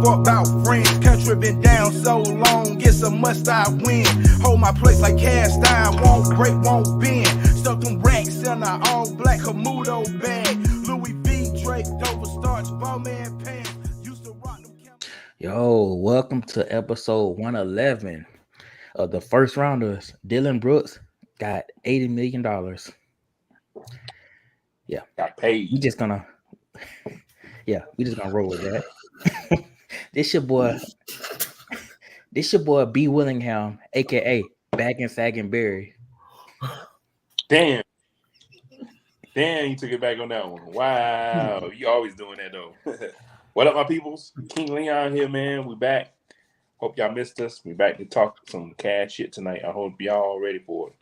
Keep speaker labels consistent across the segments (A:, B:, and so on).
A: fuck about friends. Country been down so long, it's a must I win. Hold my place like cast iron, won't break, won't bend. Stuck them racks in a all black Camudo bag. Louis V, Drake, Dover starch, Bowman pants. Used to rock them.
B: Yo, welcome to episode 111 of the First Rounders. Dillon Brooks got $80 million. Yeah,
C: got paid.
B: we just gonna roll with that. This your boy B. Willingham, aka Baggin' Saggin' Berry.
C: Damn, you took it back on that one. Wow, you always doing that though. What up, my peoples? King Leon here, man. We back. Hope y'all missed us. We back to talk some cash shit tonight. I hope y'all ready for it.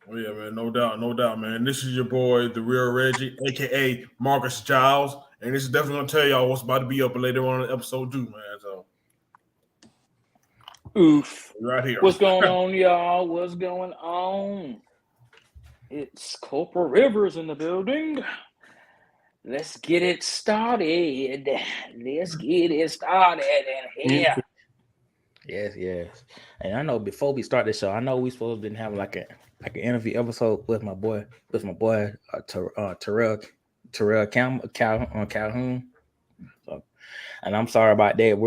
D: Oh yeah, man, no doubt, man. This is your boy, the real Reggie, aka Marcus Giles, and this is definitely gonna tell y'all what's about to be up later on in the episode 2, man. So,
E: oof,
D: right here.
E: What's going on, y'all? What's going on? It's Corporal Rivers in the building. Let's get it started. In here.
B: Yes. And I know before we start the show, I know we supposed to have like an interview episode with my boy Terrell Calhoun. So, and I'm sorry about that.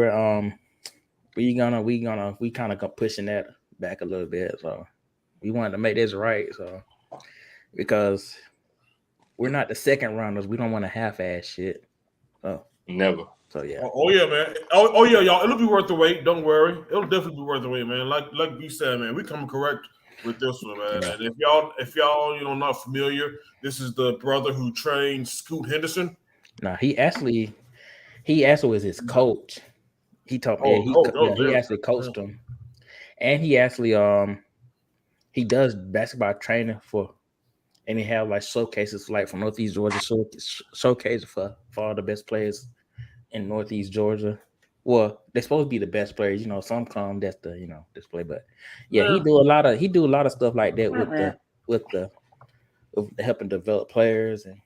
B: We kind of pushing that back a little bit. So we wanted to make this right. So because we're not the second rounders, we don't want to half-ass shit. So
C: never.
B: So yeah.
D: Oh yeah, man. Oh yeah, y'all. It'll be worth the wait. Don't worry. It'll definitely be worth the wait, man. Like you said, man. We come correct with this one, man.
B: Yeah.
D: And if y'all not familiar, this is the brother who trained Scoot Henderson.
B: Nah, he actually was his coach. He told me he actually coached him, and he actually he does basketball training for. And he have like showcases like for Northeast Georgia, showcase for all the best players in Northeast Georgia. Well, they're supposed to be the best players, some come that's the display, but yeah, he do a lot of stuff like that with helping develop players and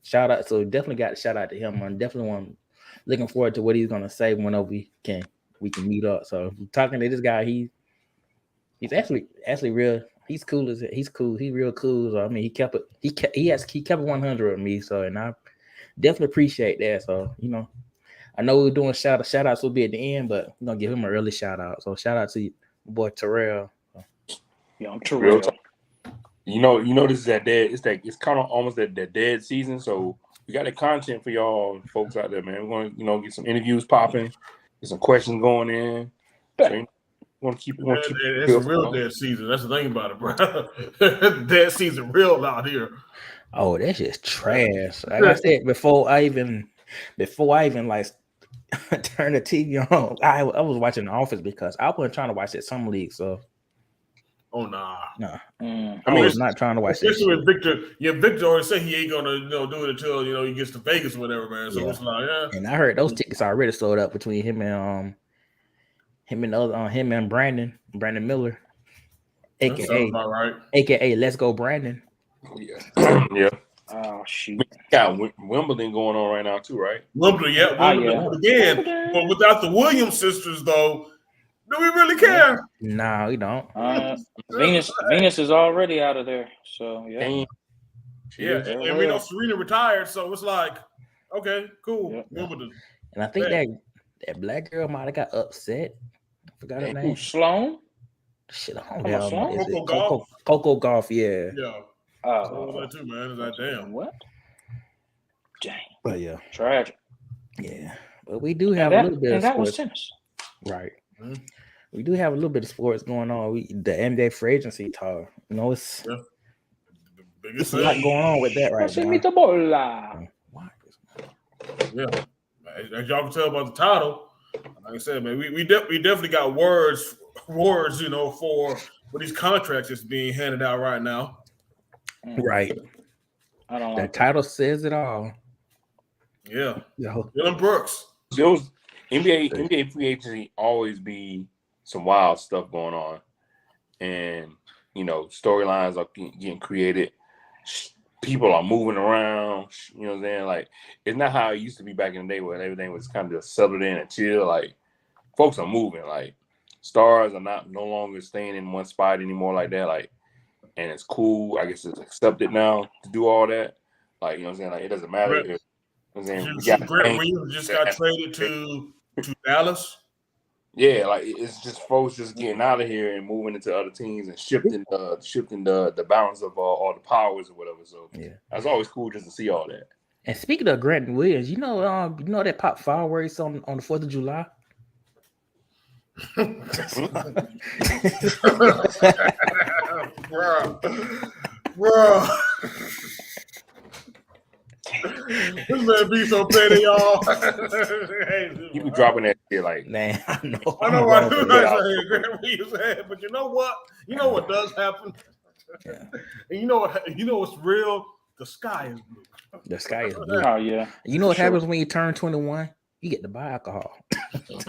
B: shout out. So definitely got to shout out to him. I'm definitely looking forward to what he's gonna say whenever we can meet up. So talking to this guy, he's actually real. He's cool. He's cool. He's real cool. So I mean, he kept it 100 with me. So and I definitely appreciate that. So I know we're doing shout outs will be at the end, but I'm gonna give him an early shout out. So shout out to you, boy Terrell.
E: Yeah, I'm Terrell.
C: This is that dead. It's kind of almost that dead season. So we got the content for y'all folks out there, man. We're gonna get some interviews popping, get some questions going in. So, want to keep it.
D: It's a real dead season. That's the thing about it, bro. Dead season real out here.
B: Oh, that's just trash. Like I said before I even like turn the TV on, I was watching The Office because I wasn't trying to watch that summer league. So,
D: oh nah.
B: I was not trying to watch that.
D: Especially with Victor. Yeah, Victor already said he ain't gonna do it until he gets to Vegas or whatever, man. So it's like
B: And I heard those tickets already sold up between him and Brandon Miller, aka Let's Go Brandon.
C: Yeah.
E: Oh shoot!
C: We got Wimbledon going on right now too, right?
D: Wimbledon, Wimbledon again. But without the Williams sisters, though, do we really care?
B: No, we don't.
E: Venus is already out of there, so yeah.
D: And we know Serena retired, so it's like, okay, cool, Wimbledon.
B: And I think that black girl might have got upset. I forgot her name.
E: Sloan?
B: Shit, I don't know.
D: Coco Gauff?
B: Coco Gauff, yeah.
D: Yeah. That too, man. Is that damn?
E: What? Dang.
B: But yeah.
E: Tragic.
B: Yeah. But we do have a little bit of
E: that
B: sports.
E: was tennis.
B: Right. Mm-hmm. We do have a little bit of sports going on. The NBA free agency talk. It's a lot going on with that right now.
D: Yeah. As y'all can tell about the title, like I said, man, we definitely got words, for these contracts that's being handed out right now.
B: Right.
E: I don't
B: the title says it all.
D: Yeah. Dillon Brooks.
C: Those NBA free agency always be some wild stuff going on. And storylines are getting created. people are moving around. You know what I'm saying? Like, it's not how it used to be back in the day where everything was kind of just settled in and chill. Like, folks are moving. Like, stars are no longer staying in one spot anymore like that. Like, and it's cool. I guess it's accepted now to do all that. Like, you know what I'm saying? Like, it doesn't matter. You know what I'm saying?
D: Grant Williams just got traded to Dallas.
C: Yeah, like it's just folks just getting out of here and moving into other teams and shifting the balance of all the powers or whatever. So
B: yeah,
C: that's always cool just to see all that.
B: And speaking of Grant Williams, you know that pop fireworks on the 4th of July.
D: Bro. This man be so petty, y'all.
C: You be dropping that shit like,
B: man. I know
D: why Grant Williams had, but you know what? You know what does happen?
B: Yeah.
D: And you know what's real? The sky is blue.
B: The sky is blue.
E: Oh yeah.
B: You know what happens when you turn 21? You get to buy alcohol.
E: Yeah.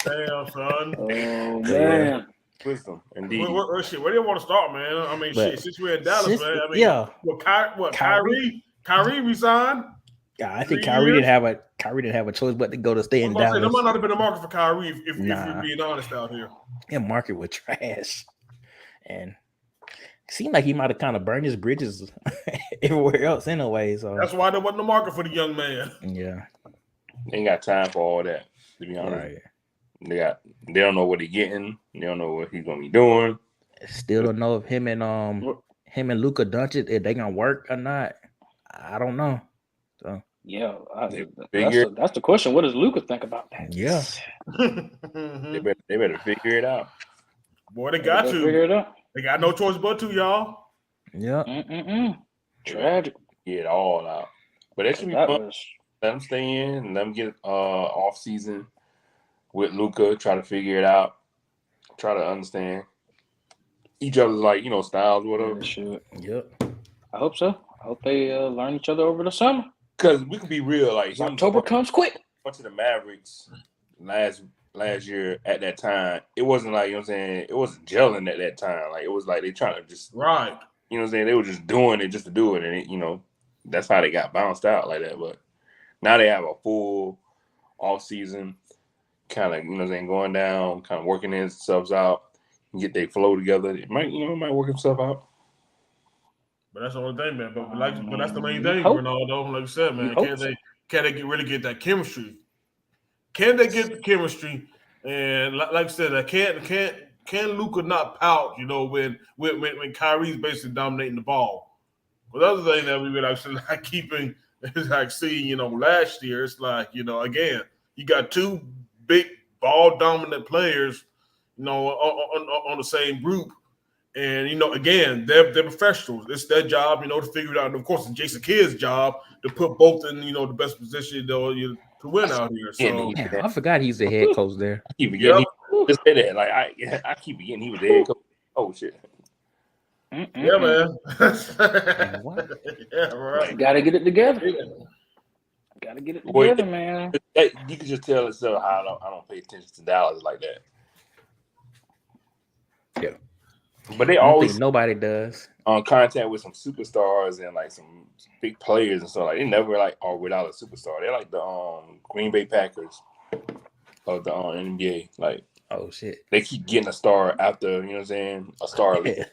D: Damn, son.
E: Oh man.
C: Wisdom, indeed.
D: Where do you want to start, man? I mean, since we're in Dallas, man. I mean,
B: yeah.
D: Kyrie resigned.
B: Yeah, I think Kyrie didn't have a choice but to go to stay in Dallas.
D: There might not have been a market for Kyrie if you're being honest out here.
B: That market was trash, and it seemed like he might have kind of burned his bridges everywhere else anyway. So
D: that's why there wasn't a market for the young man.
B: Yeah,
C: they ain't got time for all that. To be honest.
B: Right.
C: They don't know what he's getting. They don't know what he's gonna be doing.
B: Still don't know if him and Luka Doncic if they gonna work or not. I don't know. So
E: yeah, that's the question. What does Luka think about that?
B: Yeah,
C: they better figure it out.
D: Boy, they got to figure it out. They got no choice but to, y'all.
B: Yeah.
E: Tragic.
C: Get it all out. But it should be fun. Let them stay in and let them get off season with Luka, try to figure it out, try to understand each other's styles, whatever.
B: Yep.
E: I hope so. I hope they learn each other over the summer.
C: Because we can be real,
E: October comes quick.
C: Went to the Mavericks last year at that time. It wasn't like, you know what I'm saying, it wasn't gelling at that time. Like, it was like they trying to just
D: right.
C: You know what I'm saying? They were just doing it just to do it, and that's how they got bounced out like that. But now they have a full off season. Kind of, going down, kind of working themselves out, and get their flow together. It might work itself out.
D: But that's the only thing, man. But that's the main thing, Ronaldo. Like you said, man, can they really get that chemistry? Can they get the chemistry? And like I said, can Luka not pout? When Kyrie's basically dominating the ball. But the other thing that we been like keeping is like seeing, last year. It's like again, you got two big ball dominant players, on the same group, and again, they're professionals. It's their job, to figure it out. And of course, it's Jason Kidd's job to put both in, the best position to win out here. So
B: I forgot he's the head coach there.
C: I keep forgetting. Just say that. Like I keep forgetting he was the head coach. Oh shit.
D: Yeah, man.
E: Yeah, right. Gotta get it together. Gotta get it together, man.
C: You can just tell itself how I don't pay attention to Dallas like that.
B: Yeah,
C: but they always
B: nobody does
C: on contact with some superstars and like some big players and stuff. Like they never are without a superstar. They're like the Green Bay Packers of the NBA. Like
B: oh shit,
C: they keep getting a star after a star.
B: Yeah.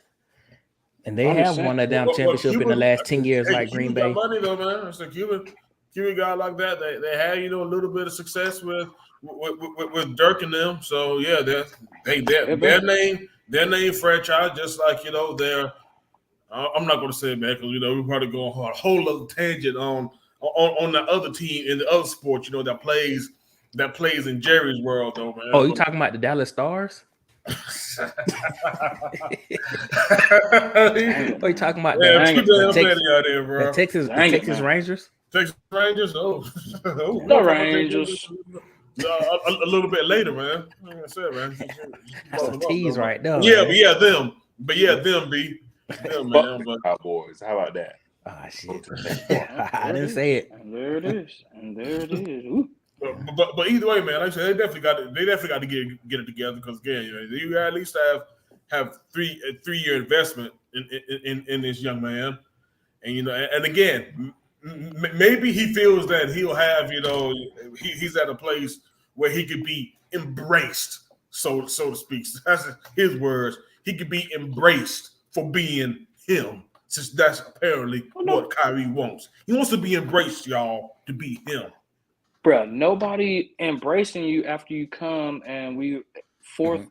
B: And they have won a damn championship in the last 10 years, like Green Bay.
D: Got money though, man. It's a Cuban guy like that. They had a little bit of success with Dirk and them. So yeah, their name franchise, just like they're. I'm not going to say it, man, because we're probably going on a whole other tangent on the other team in the other sport, that plays in Jerry's world, though, man.
B: Oh, you talking about the Dallas Stars? Are you talking about the Texas Rangers?
D: Texas Rangers? Oh,
E: the Rangers.
D: A little bit later, man. Like I said, man.
B: That's a tease right there.
D: Yeah, them. But yeah, them, B. Them, man. But
C: Cowboys. How about that?
B: Oh, shit. I didn't say it.
E: And there it is. Ooh.
D: But either way, man, like I said, they definitely got to get it together because again, you at least have a 3-year investment in this young man, and and again, maybe he feels that he'll have he's at a place where he could be embraced, so to speak. That's his words. He could be embraced for being him, since that's apparently what Kyrie wants. He wants to be embraced, y'all, to be him.
E: Bruh, nobody embracing you after you come and we fourth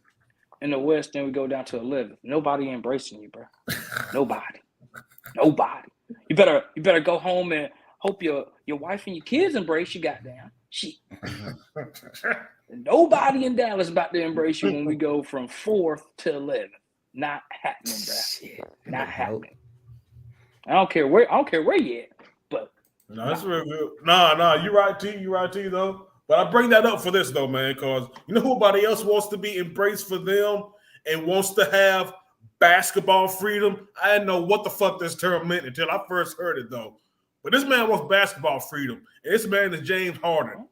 E: in the West, then we go down to 11th. Nobody embracing you, bro. Nobody. You better go home and hope your wife and your kids embrace you, goddamn. Shit. Nobody in Dallas about to embrace you when we go from 4th to 11th. Not happening, bro. Shit. Not happening. I don't care where you at, but
D: no, that's real good. No, you're right, T, though. But I bring that up for this though, man, because you know who everybody else wants to be embraced for them and wants to have basketball freedom. I didn't know what the fuck this term meant until I first heard it though. But this man wants basketball freedom. And this man is James Harden.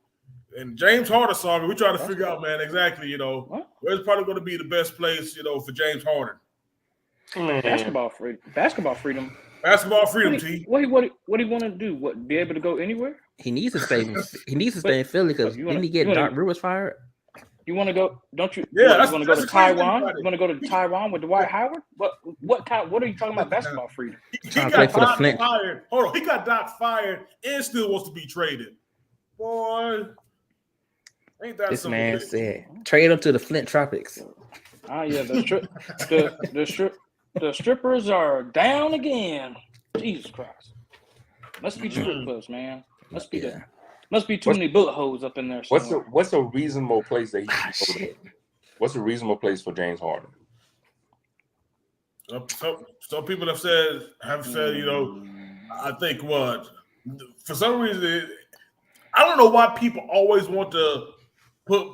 D: And James Harden saga, we try to figure out, man, exactly, where's probably going to be the best place, for James Harden.
E: Basketball freedom. Basketball freedom,
D: T.
E: What he want to do? What, be able to go anywhere?
B: He needs to stay. He needs to stay in Philly because didn't he get Doc Rivers fired?
E: You want to go? Don't you?
D: Yeah,
E: you want to go to Taiwan? You want to go to Taiwan with Dwight Howard? What are you talking about? Basketball freedom?
D: He got Doc fired. Hold on, he got Doc fired and still wants to be traded. Boy, ain't that
B: this man said trade him to the Flint Tropics.
E: Yeah, the strippers are down again. Jesus Christ, must be strip clubs, man. Must be too many bullet holes up in there.
C: What's a reasonable place that he can go to? What's a reasonable place for James Harden?
D: Some people have said, I think for some reason, I don't know why people always want to put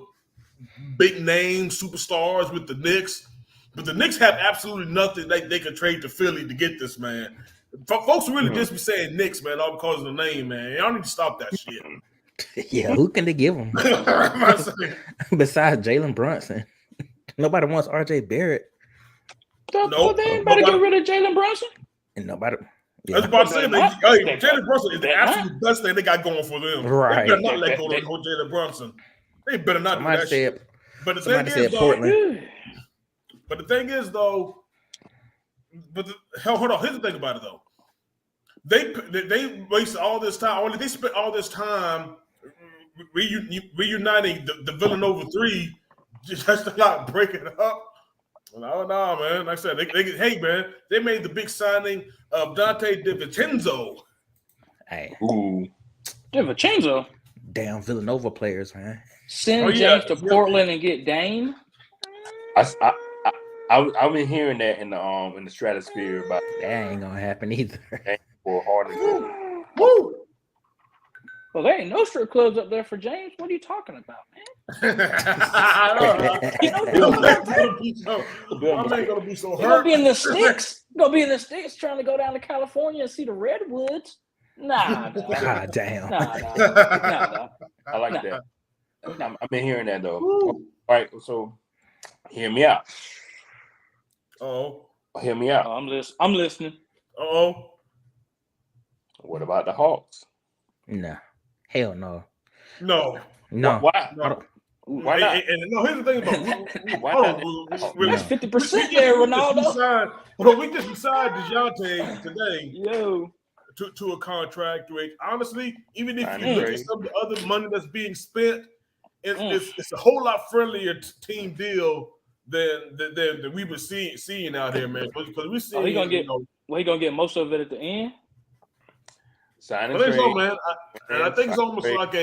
D: big name superstars with the Knicks, but the Knicks have absolutely nothing they could trade to Philly to get this man. Folks really just be saying Knicks, man, all because of the name, man. Y'all need to stop that shit.
B: Yeah, who can they give him? Besides Jalen Brunson. Nobody wants RJ Barrett.
E: Well, they ain't about to get rid of Jalen Brunson.
B: And nobody.
D: Yeah. I was about to say, Jalen Brunson is the absolute best thing they got going for them.
B: Right.
D: They better not let go of Jalen Brunson. They better not do that shit. But the thing is,
B: Portland.
D: But the thing is, though, hold on. Here's the thing about it, though. They wasted all this time. They spent all this time reuniting the Villanova 3 just to not break it up. No, man. Like I said, they made the big signing of Dante DiVincenzo.
B: Hey.
C: Ooh.
E: DiVincenzo?
B: Damn Villanova players, man.
E: Send James to Portland and get Dame?
C: I've been hearing that in the stratosphere about
B: that ain't gonna happen either.
C: For Harden.
E: Woo! Well, there ain't no strip clubs up there for James. What are you talking about, man?
D: I'm ain't gonna be so hurt.
E: You're gonna be in the sticks. Trying to go down to California and see the redwoods. Nah.
B: God damn.
E: Nah.
C: I like that. I've been hearing that though. All right, so hear me out. Hear me out.
E: I'm listening.
C: What about the Hawks?
B: Nah. Hell no.
D: No.
C: Why?
D: No.
C: Why not?
D: And no, here's the thing about
E: that's 50% there, Ronaldo.
D: We just signed DeJounte today to a contract which, honestly, even if you look at some of the other money that's being spent, it's a whole lot friendlier team deal than we were seeing out here, man. Because we're seeing
E: he gonna get most of it at the end.
C: Sign
D: and trade. Man. I think it's almost like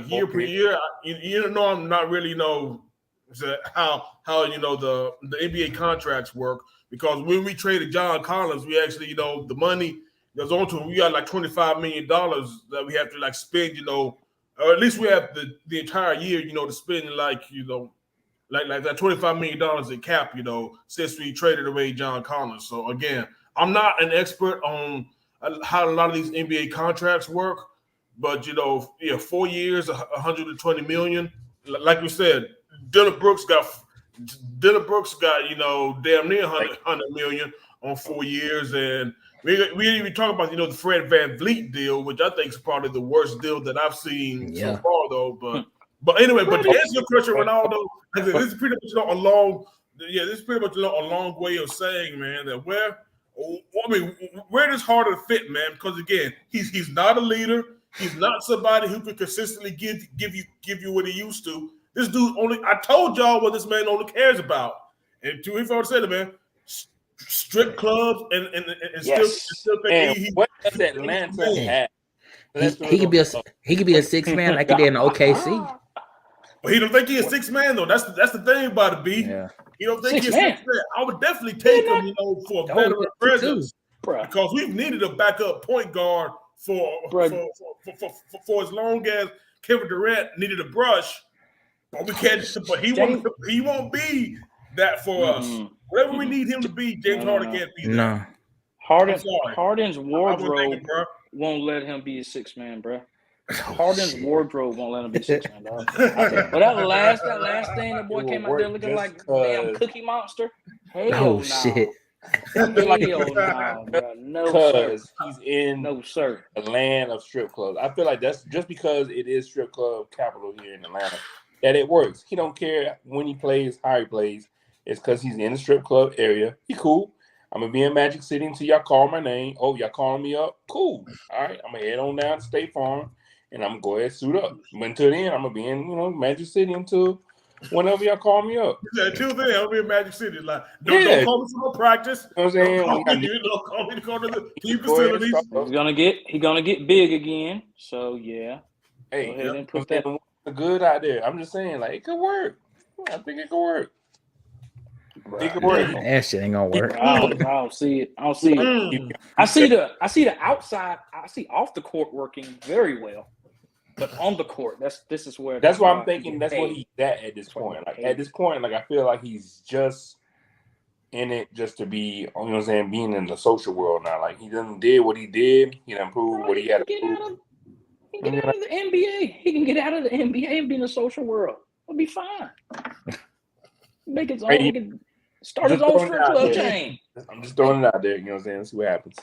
D: year per year. I'm not really how the NBA contracts work, because when we traded John Collins, we actually the money goes on to him. We got like $25 million that we have to spend, or at least we have the entire year to spend like that $25 million in cap, since we traded away John Collins. So again, I'm not an expert on how a lot of these NBA contracts work, but 4 years, $120 million. Like we said, Dillon Brooks got damn near $100 million on 4 years, and we didn't even talk about the Fred VanVleet deal, which I think is probably the worst deal that I've seen so far, though. But anyway, but to answer your question, Ronaldo, this is pretty much a long way of saying, man, that where it's harder to fit, man, because again, he's not a leader. He's not somebody who can consistently give you what he used to. This dude I told y'all what this man only cares about. And to if I would say that, man, strip clubs and still think
C: what does Atlanta have?
B: He could be a 6-man like he did in OKC.
D: But he don't think he's a 6-man though. That's the thing about it, B.
B: Yeah.
D: You don't think he's a 6-man. I would definitely take him, for a veteran presence, because we've needed a backup point guard for as long as Kevin Durant needed a brush. But we can't. But he won't be that for us. Whatever we need him to be, James Harden can't be that.
B: No.
E: Harden's wardrobe won't let him be a 6-man, bro. Harden's wardrobe won't let him be 6-man, dog. But that last thing, the boy came out there looking like a damn Cookie Monster. Hell
B: shit.
E: Hell no, bro. No, sir.
C: He's in the land of strip clubs. I feel like that's just because it is strip club capital here in Atlanta that it works. He don't care when he plays, how he plays. It's because he's in the strip club area. He cool. I'm going to be in Magic City until y'all call my name. Oh, y'all calling me up? Cool. All right. I'm going to head on down to State Farm, and I'm going to go ahead and suit up. But until then, I'm going to be in, Magic City until whenever y'all call me up.
D: Yeah, until then, I'll be in Magic City. Like, don't call me for no practice.
C: You know what I'm saying?
D: Don't call me to go to the team facilities.
E: He's gonna get big again. So, yeah.
C: Hey,
E: go ahead and put that
C: good out there. I'm just saying, like, it could work. I think it could work. It could work.
B: That shit ain't gonna work.
E: I don't see it. I see the outside. I see off the court working very well, but on the court, this is where.
C: That's why I'm thinking. That's what he's at this point. Like at this point, like I feel like he's just in it just to be. You know what I'm saying? Being in the social world now. Like he done did what he did. He done proved what he had to prove.
E: He can get out of the NBA. He can get out of the NBA and be in the social world. It'll be fine. Make his own. He can start his own strip club chain.
C: I'm just throwing it out there. You know what I'm saying? Let's see what happens.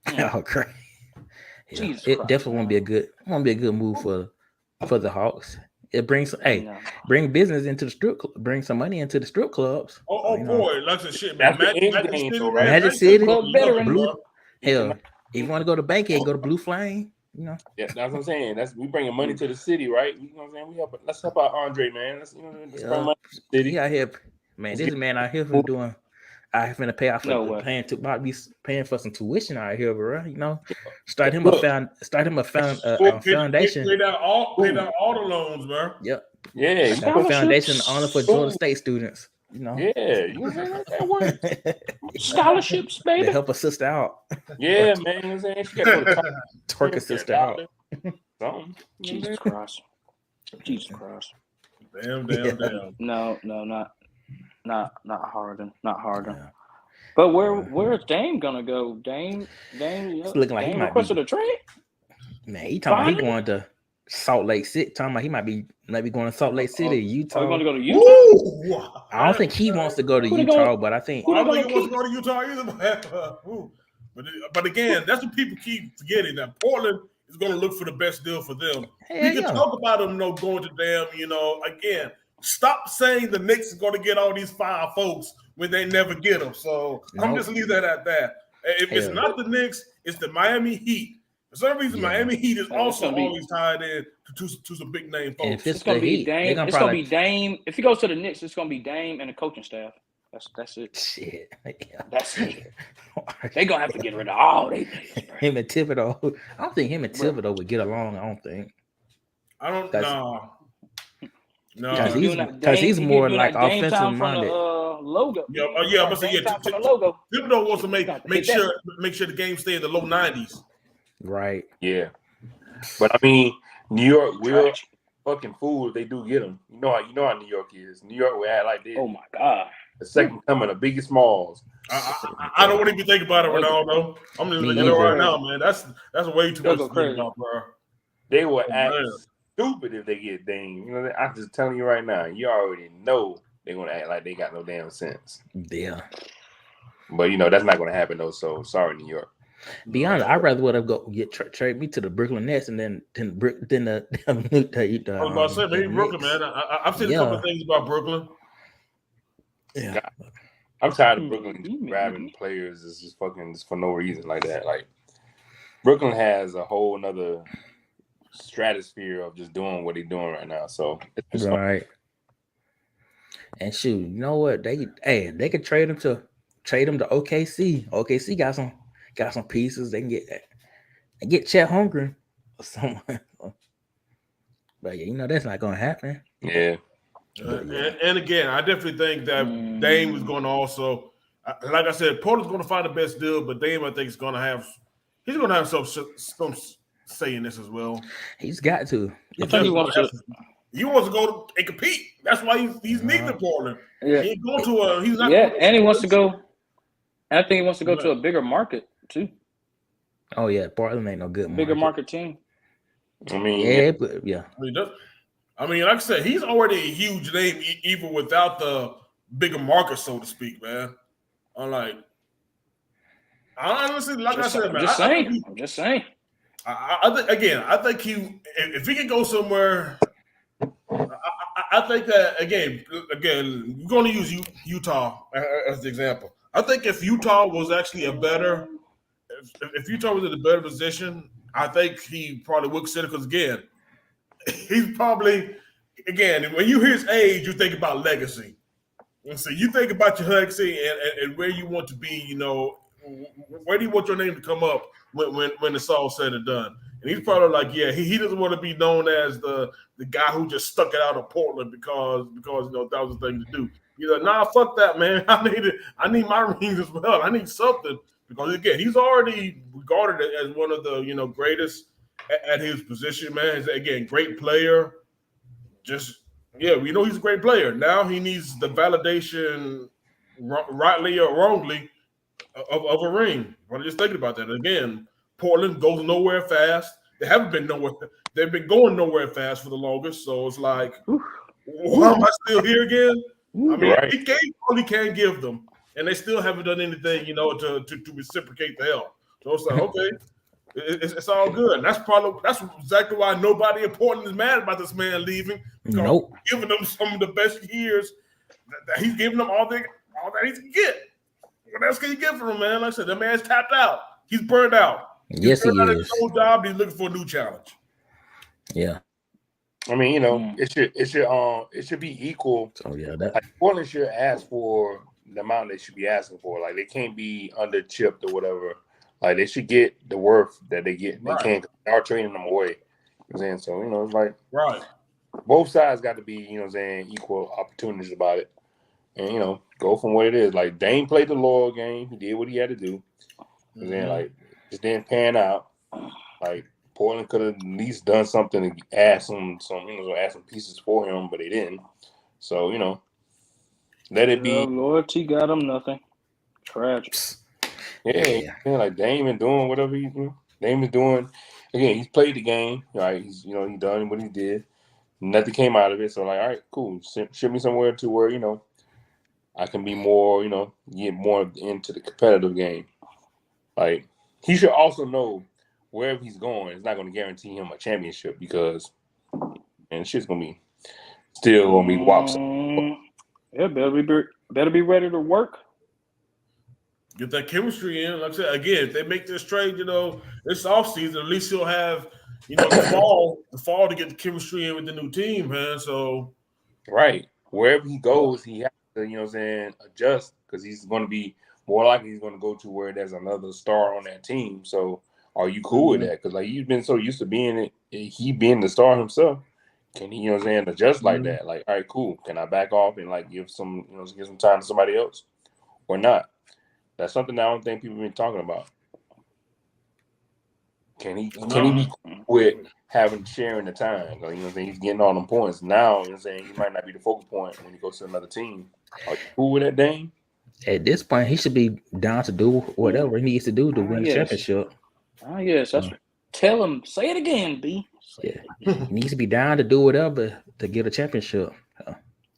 B: Oh, great! Yeah, it definitely won't be a good move for the Hawks. It brings bring business into the strip club, bring some money into the strip clubs.
D: Boy, lots of shit, man.
B: Magic City, Blue. Hell, if you want to go to Bankhead, go to Blue Flame. Yeah,
C: that's what I'm saying. We bringing money to the city, right? You know what I'm saying? Let's help out Andre, man. Let's bring money to the city.
B: He out here, man. This man out here for doing. I finna pay off for paying for some tuition out here, bro. Start him a foundation.
D: Pay down all the loans, bro.
B: Yep.
C: Yeah.
B: Foundation only for Georgia State students.
C: Yeah, you know that works.
E: Scholarships, baby.
B: They help a sister out.
C: Yeah, man. You know what I'm saying? She got to go to
B: twerk a sister out.
C: Something.
E: Jesus Christ.
D: Damn.
E: No, not Harden. Not Harden. Yeah. But where's Dame gonna go? Dame
B: it's looking like he might
E: requested a trade.
B: Man, he talking about he going to Salt Lake City. Talking about he might be going to Salt Lake City, Utah.
E: You want to go to Utah?
D: Ooh.
B: I don't think he wants to go to Utah, but I think
D: I don't think he wants to go to Utah either. But again, that's what people keep forgetting, that Portland is going to look for the best deal for them. We can talk about them, going to them. Again, stop saying the Knicks are going to get all these 5 folks when they never get them. So I'm just leave that at that. If it's not the Knicks, it's the Miami Heat. For some reason, Miami Heat is also always tied in to some big name folks.
B: If it's going to be Dame,
E: it's going to be Dame. If he goes to the Knicks, it's going to be Dame and the coaching staff. That's it.
B: Shit. Yeah.
E: That's it. They're going to have to get rid of all they players.
B: Him and Thibodeau. I don't think him and Thibodeau would get along. I don't think.
D: I don't know. No,
B: because he's more like offensive minded.
E: Logo.
D: Yeah, but Thibodeau wants to make sure the game stay in the low 90s.
B: Right.
C: Yeah. But I mean, New York will fucking fool if they do get them. You know how New York is. New York will act like this.
E: Oh my God.
C: The second coming of Biggie Smalls.
D: I don't want to even think about it, Ronaldo. I'm just looking at it right now, man. That's way too much to think about, bro.
C: They will act stupid if they get Dame. I'm just telling you right now. You already know they're gonna act like they got no damn sense.
B: Yeah.
C: But that's not gonna happen though. So sorry, New York.
B: Be honest, I'd rather would have go get trade me to the Brooklyn Nets and then the
D: I was about to say maybe Brooklyn, man. I've seen a couple of things about Brooklyn.
B: Yeah.
C: I'm tired of Brooklyn grabbing players just for no reason like that. Like Brooklyn has a whole nother stratosphere of just doing what they're doing right now. So it's
B: right. And shoot, you know what? They could trade them to OKC. OKC got some pieces. They can get Chet Holmgren or someone. But yeah, that's not gonna happen.
C: Yeah.
D: And again, I definitely think that Dame is going to also, like I said, Portland's going to find the best deal, but Dame, I think, he's going to have some say in this as well.
B: He's got to.
E: I think he wants
D: to go and compete. That's why he's leaving Portland.
E: Yeah.
D: He ain't going to he's not.
E: Yeah, and he wants to go. I think he wants to go to a bigger market too.
B: Oh yeah, Portland ain't no good
E: bigger market team.
C: I mean,
B: yeah.
D: I mean, like I said, he's already a huge name, even without the bigger market, so to speak, man. I honestly, like I said, man,
E: I'm just saying.
D: I think if he can go somewhere, I think that again, we're going to use Utah as the example. I think if Utah was actually if Utah was in a better position, I think he probably would consider, because again, he's probably, again, when you hear his age, you think about legacy. And so you think about your legacy and where you want to be, where do you want your name to come up when it's all said and done? And he's probably like, yeah, he doesn't want to be known as the guy who just stuck it out of Portland because that was the thing to do. He's like, nah, fuck that, man. I need my rings as well. I need something, because again, he's already regarded as one of the greatest at his position, man. He's, again, great player. We know he's a great player. Now he needs the validation, rightly or wrongly, of a ring. I'm just thinking about that. Again, Portland goes nowhere fast. They haven't been nowhere. They've been going nowhere fast for the longest. So it's like, why am I still here again? I mean, he gave all he can give them, and they still haven't done anything, to reciprocate the help. So it's like, okay, it's all good. And that's exactly why nobody in Portland is mad about this man leaving.
B: Nope.
D: Giving them some of the best years that he's giving them all that he can get. What else can you get from him, man? Like I said, that man's tapped out. He's burned out.
B: Yes, he is.
D: His old job. He's looking for a new challenge.
B: Yeah.
C: I mean, it should be equal.
B: Oh yeah,
C: Portland should ask for the amount they should be asking for. Like, they can't be under chipped or whatever. Like, they should get the worth that they get. They can't start trading them away. You know what I'm saying? So, it's like both sides got to be, equal opportunities about it. And, go from what it is. Like, Dame played the loyal game. He did what he had to do. And then, like, it didn't pan out. Like, Portland could have at least done something to add some pieces for him, but they didn't. So, let it be.
E: Loyalty got him nothing. Tragic.
C: Yeah, like Dame is doing whatever he's doing. Dame is doing. Again, he's played the game, right? He's he done what he did. Nothing came out of it. So, like, all right, cool. Ship me somewhere to where I can be more, get more into the competitive game. Like, he should also know wherever he's going, it's not going to guarantee him a championship, because, shit's going to be still going to be wops.
E: Yeah, better be ready to work.
D: Get that chemistry in. Like I said, again, if they make this trade, this offseason, at least he'll have, the fall to get the chemistry in with the new team, man. So,
C: right. Wherever he goes, he has to, adjust, because he's going to be more likely he's going to go to where there's another star on that team. So, are you cool with that? Because, like, you've been so used to being the star himself. Can he, adjust like that? Like, all right, cool. Can I back off and, like, give some time to somebody else, or not? That's something I don't think people have been talking about. Can he be cool with sharing the time? Like, he's getting all them points now. He might not be the focal point when he goes to another team. Are you cool with that, Dame?
B: At this point, he should be down to do whatever he needs to do to win the championship.
E: Oh yes, that's tell him. Say it again, B.
B: Yeah, he needs to be down to do whatever to get a championship.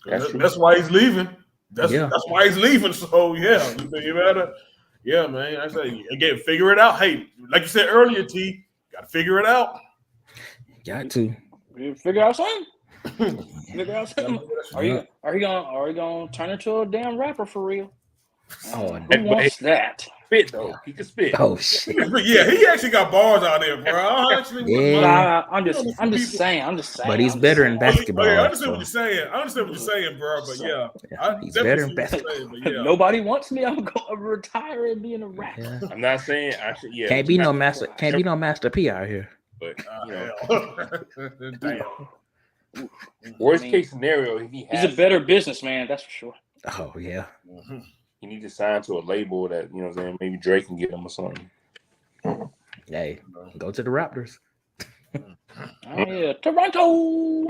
D: That's why he's leaving. That's why he's leaving. So yeah, you better, yeah, man. I say again, figure it out. Hey, like you said earlier, T, got to figure it out.
B: Got to
E: figure out something. Figure out something. Are you gonna turn into a damn rapper for real?
B: Oh,
E: who wants that?
C: Spit though, he can spit.
B: Oh shit!
D: Yeah, he actually got bars out there, bro.
E: I'm just saying.
B: But he's better in basketball.
D: I understand what you're saying. I understand what you're saying, bro. But yeah,
B: he's better in basketball.
E: Nobody wants me. I'm going to retire and be in a rapper.
C: Yeah. I'm not saying I should. Yeah,
B: can't be no master P out here.
C: But worst case scenario,
E: he's a better businessman. That's for sure.
B: Oh yeah.
C: Mm-hmm. He needs to sign to a label that, you know what I'm saying, maybe Drake can get him or something.
B: Hey, go to the Raptors.
E: Oh yeah, Toronto.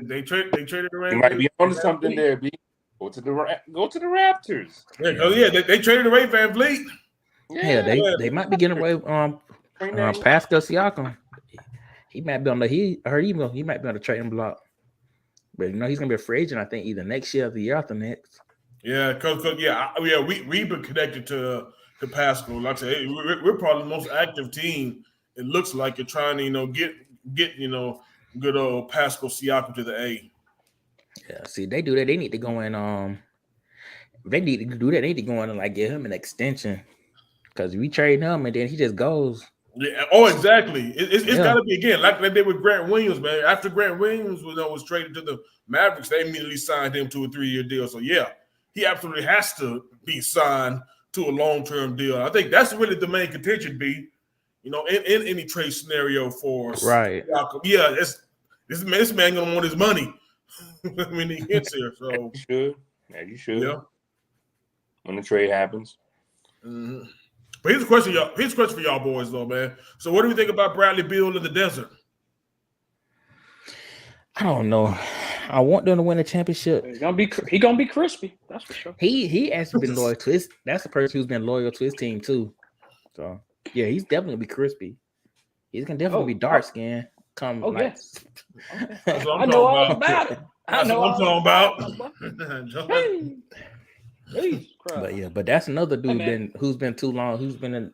D: They traded the Raptors.
C: He might be on something there, B. Go to the Raptors.
D: They traded away Van Vliet.
B: Yeah, they might be getting away Pascal Siakam. He might be on he might be on the trading block. But he's gonna be a free agent, I think, either next year or the year after next.
D: Yeah, because we've been connected to Pascal. Like I said, we're probably the most active team. It looks like you're trying to get good old Pascal Siakam to the A.
B: Yeah, see, they do that. They need to go in. They need to do that. They need to go in and like get him an extension, because we trade him and then he just goes.
D: Yeah. Oh, exactly. It's got to be again like they did with Grant Williams, man. After Grant Williams was traded to the Mavericks, they immediately signed him to a 3-year deal. So yeah, he absolutely has to be signed to a long-term deal. I think that's really the main contention, B. In any trade scenario for
B: right.
D: Yeah, this man gonna want his money when he gets here. So
C: you should. Yeah. When the trade happens.
D: Mm-hmm. But here's a question, y'all. Here's a question for y'all boys, though, man. So, what do we think about Bradley Beal in the desert?
B: I don't know. I want them to win a championship.
E: He's gonna be crispy. That's for sure.
B: He actually been loyal to his. That's the person who's been loyal to his team too. So yeah, he's definitely gonna be crispy. He's gonna definitely be dark skinned.
E: Yes. I know all about it.
D: That's what I'm talking about.
E: Hey.
B: But that's another dude who's been too long. Who's been in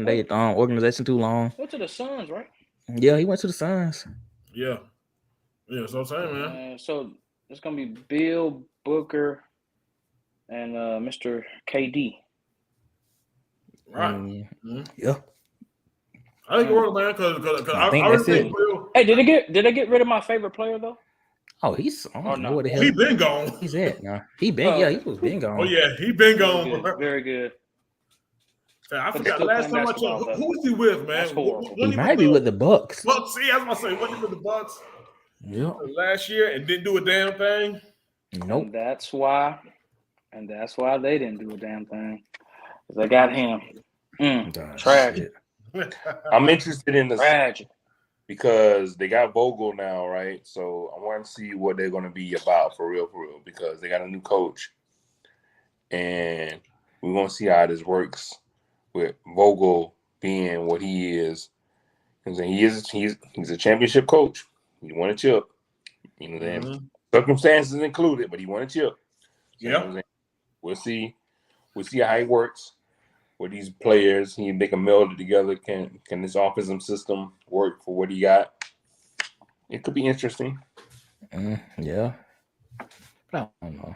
B: the organization too long.
E: Went to the Suns, right?
B: Yeah, he went to the Suns.
D: Yeah. Yeah, that's what I'm saying, man.
E: So it's gonna be Bill, Booker, and Mr. KD.
D: Right.
B: Mm-hmm. Yeah.
D: I think it worked, man. Because I
B: think that's it.
E: Hey, did they get rid of my favorite player though?
B: Oh, he's
D: no. He been gone.
B: He's it. No, he was been gone.
D: Oh yeah, he been gone.
E: Very good.
D: I forgot last time I checked. Who was he with, man?
B: He might be with the Bucks.
D: Bucks. See, I was about to say, wasn't he with the Bucks?
B: Yeah.
D: Last year and didn't do a damn thing.
B: Nope.
E: And that's why they didn't do a damn thing. They got him. Tragic.
C: I'm interested in this.
E: Tragic.
C: Because they got Vogel now, right? So I want to see what they're going to be about for real, because they got a new coach. And we want to see how this works with Vogel being what he is. He's a championship coach. He won a chip. Circumstances included, but he won a chip.
D: Yeah.
C: We'll see how he works with these players. They can meld it together. Can this offensive system work for what he got? It could be interesting.
B: Yeah. I don't know.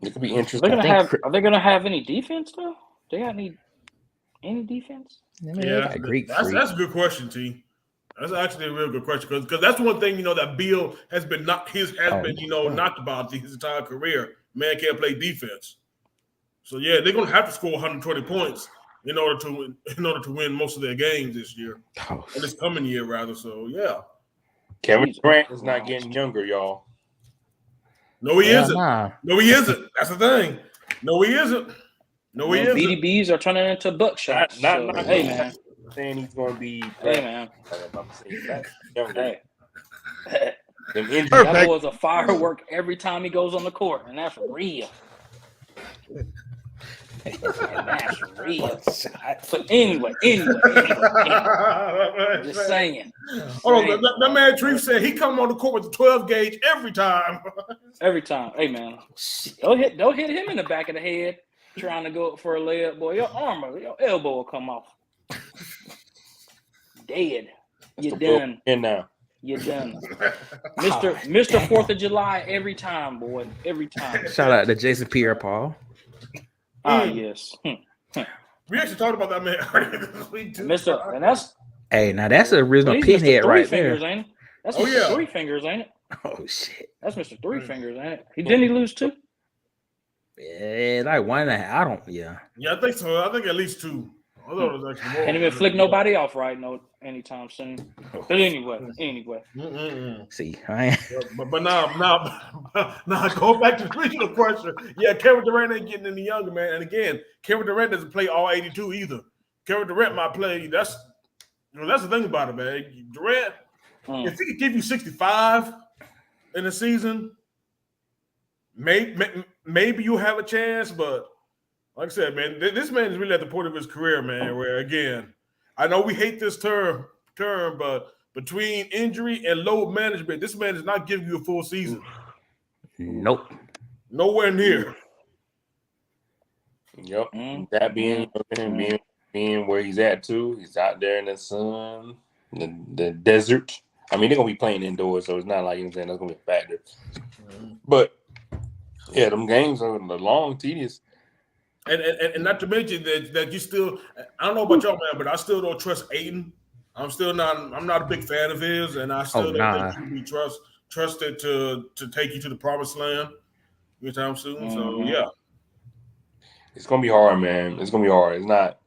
C: It could be interesting.
E: Are they gonna have any defense though? They got any defense?
D: Yeah, that's a good question, T. That's actually a real good question because that's one thing that Beal has been knocked about his entire career. Man can't play defense. So yeah, they're gonna have to score 120 points in order to win most of their games this year, or this coming year rather. So yeah,
C: Kevin Durant is not getting younger, y'all.
D: No, he isn't. No, he isn't. That's the thing. No, he isn't. No, he isn't.
E: BDBs are turning into buckshots. Hey man,
C: saying he's going to be.
E: Hey man.
C: Hey.
E: That boy's a firework every time he goes on the court, and that's real. That's real. But anyway. Just saying.
D: Oh, that man Treef said he come on the court with the 12 gauge every time.
E: Every time. Hey man, don't hit him in the back of the head trying to go for a layup, boy. Your elbow will come off. Dead. You're done.
C: And now.
E: You're done. Mr. 4th of July every time, boy. Every time.
B: Shout out to Jason Pierre-Paul.
E: Yes.
D: We actually talked about that man earlier this week too.
E: And that's
B: now that's the original pinhead right
E: fingers,
B: there.
E: Ain't it? That's Mr. Three Fingers, ain't it?
B: Oh shit.
E: That's Mr. Three Fingers, ain't it? Didn't he lose 2?
B: Yeah, like 1.5. I don't. Yeah,
D: I think so. I think at least 2. I thought it was actually more.
E: Can't even flick nobody off right anytime soon. But anyway.
B: See, I ain't.
D: But now, going back to the original question. Yeah, Kevin Durant ain't getting any younger, man. And again, Kevin Durant doesn't play all 82 either. Kevin Durant might play. That's the thing about it, man. Durant, if he could give you 65 in a season, maybe you have a chance. But like I said, man, this man is really at the point of his career, man. Where again, I know we hate this term, but between injury and load management, this man is not giving you a full season.
B: Nope.
D: Nowhere near.
C: Yep. That being where he's at too. He's out there in the sun, the desert. I mean, they're gonna be playing indoors, so it's not like that's gonna be a factor. But yeah, them games are long, tedious.
D: And not to mention that you still, I don't know about y'all, man, but I still don't trust Aiden. I'm not a big fan of his, and I still don't think he can be trusted to take you to the promised land anytime soon. So yeah.
C: It's gonna be hard, man. It's gonna be hard. It's not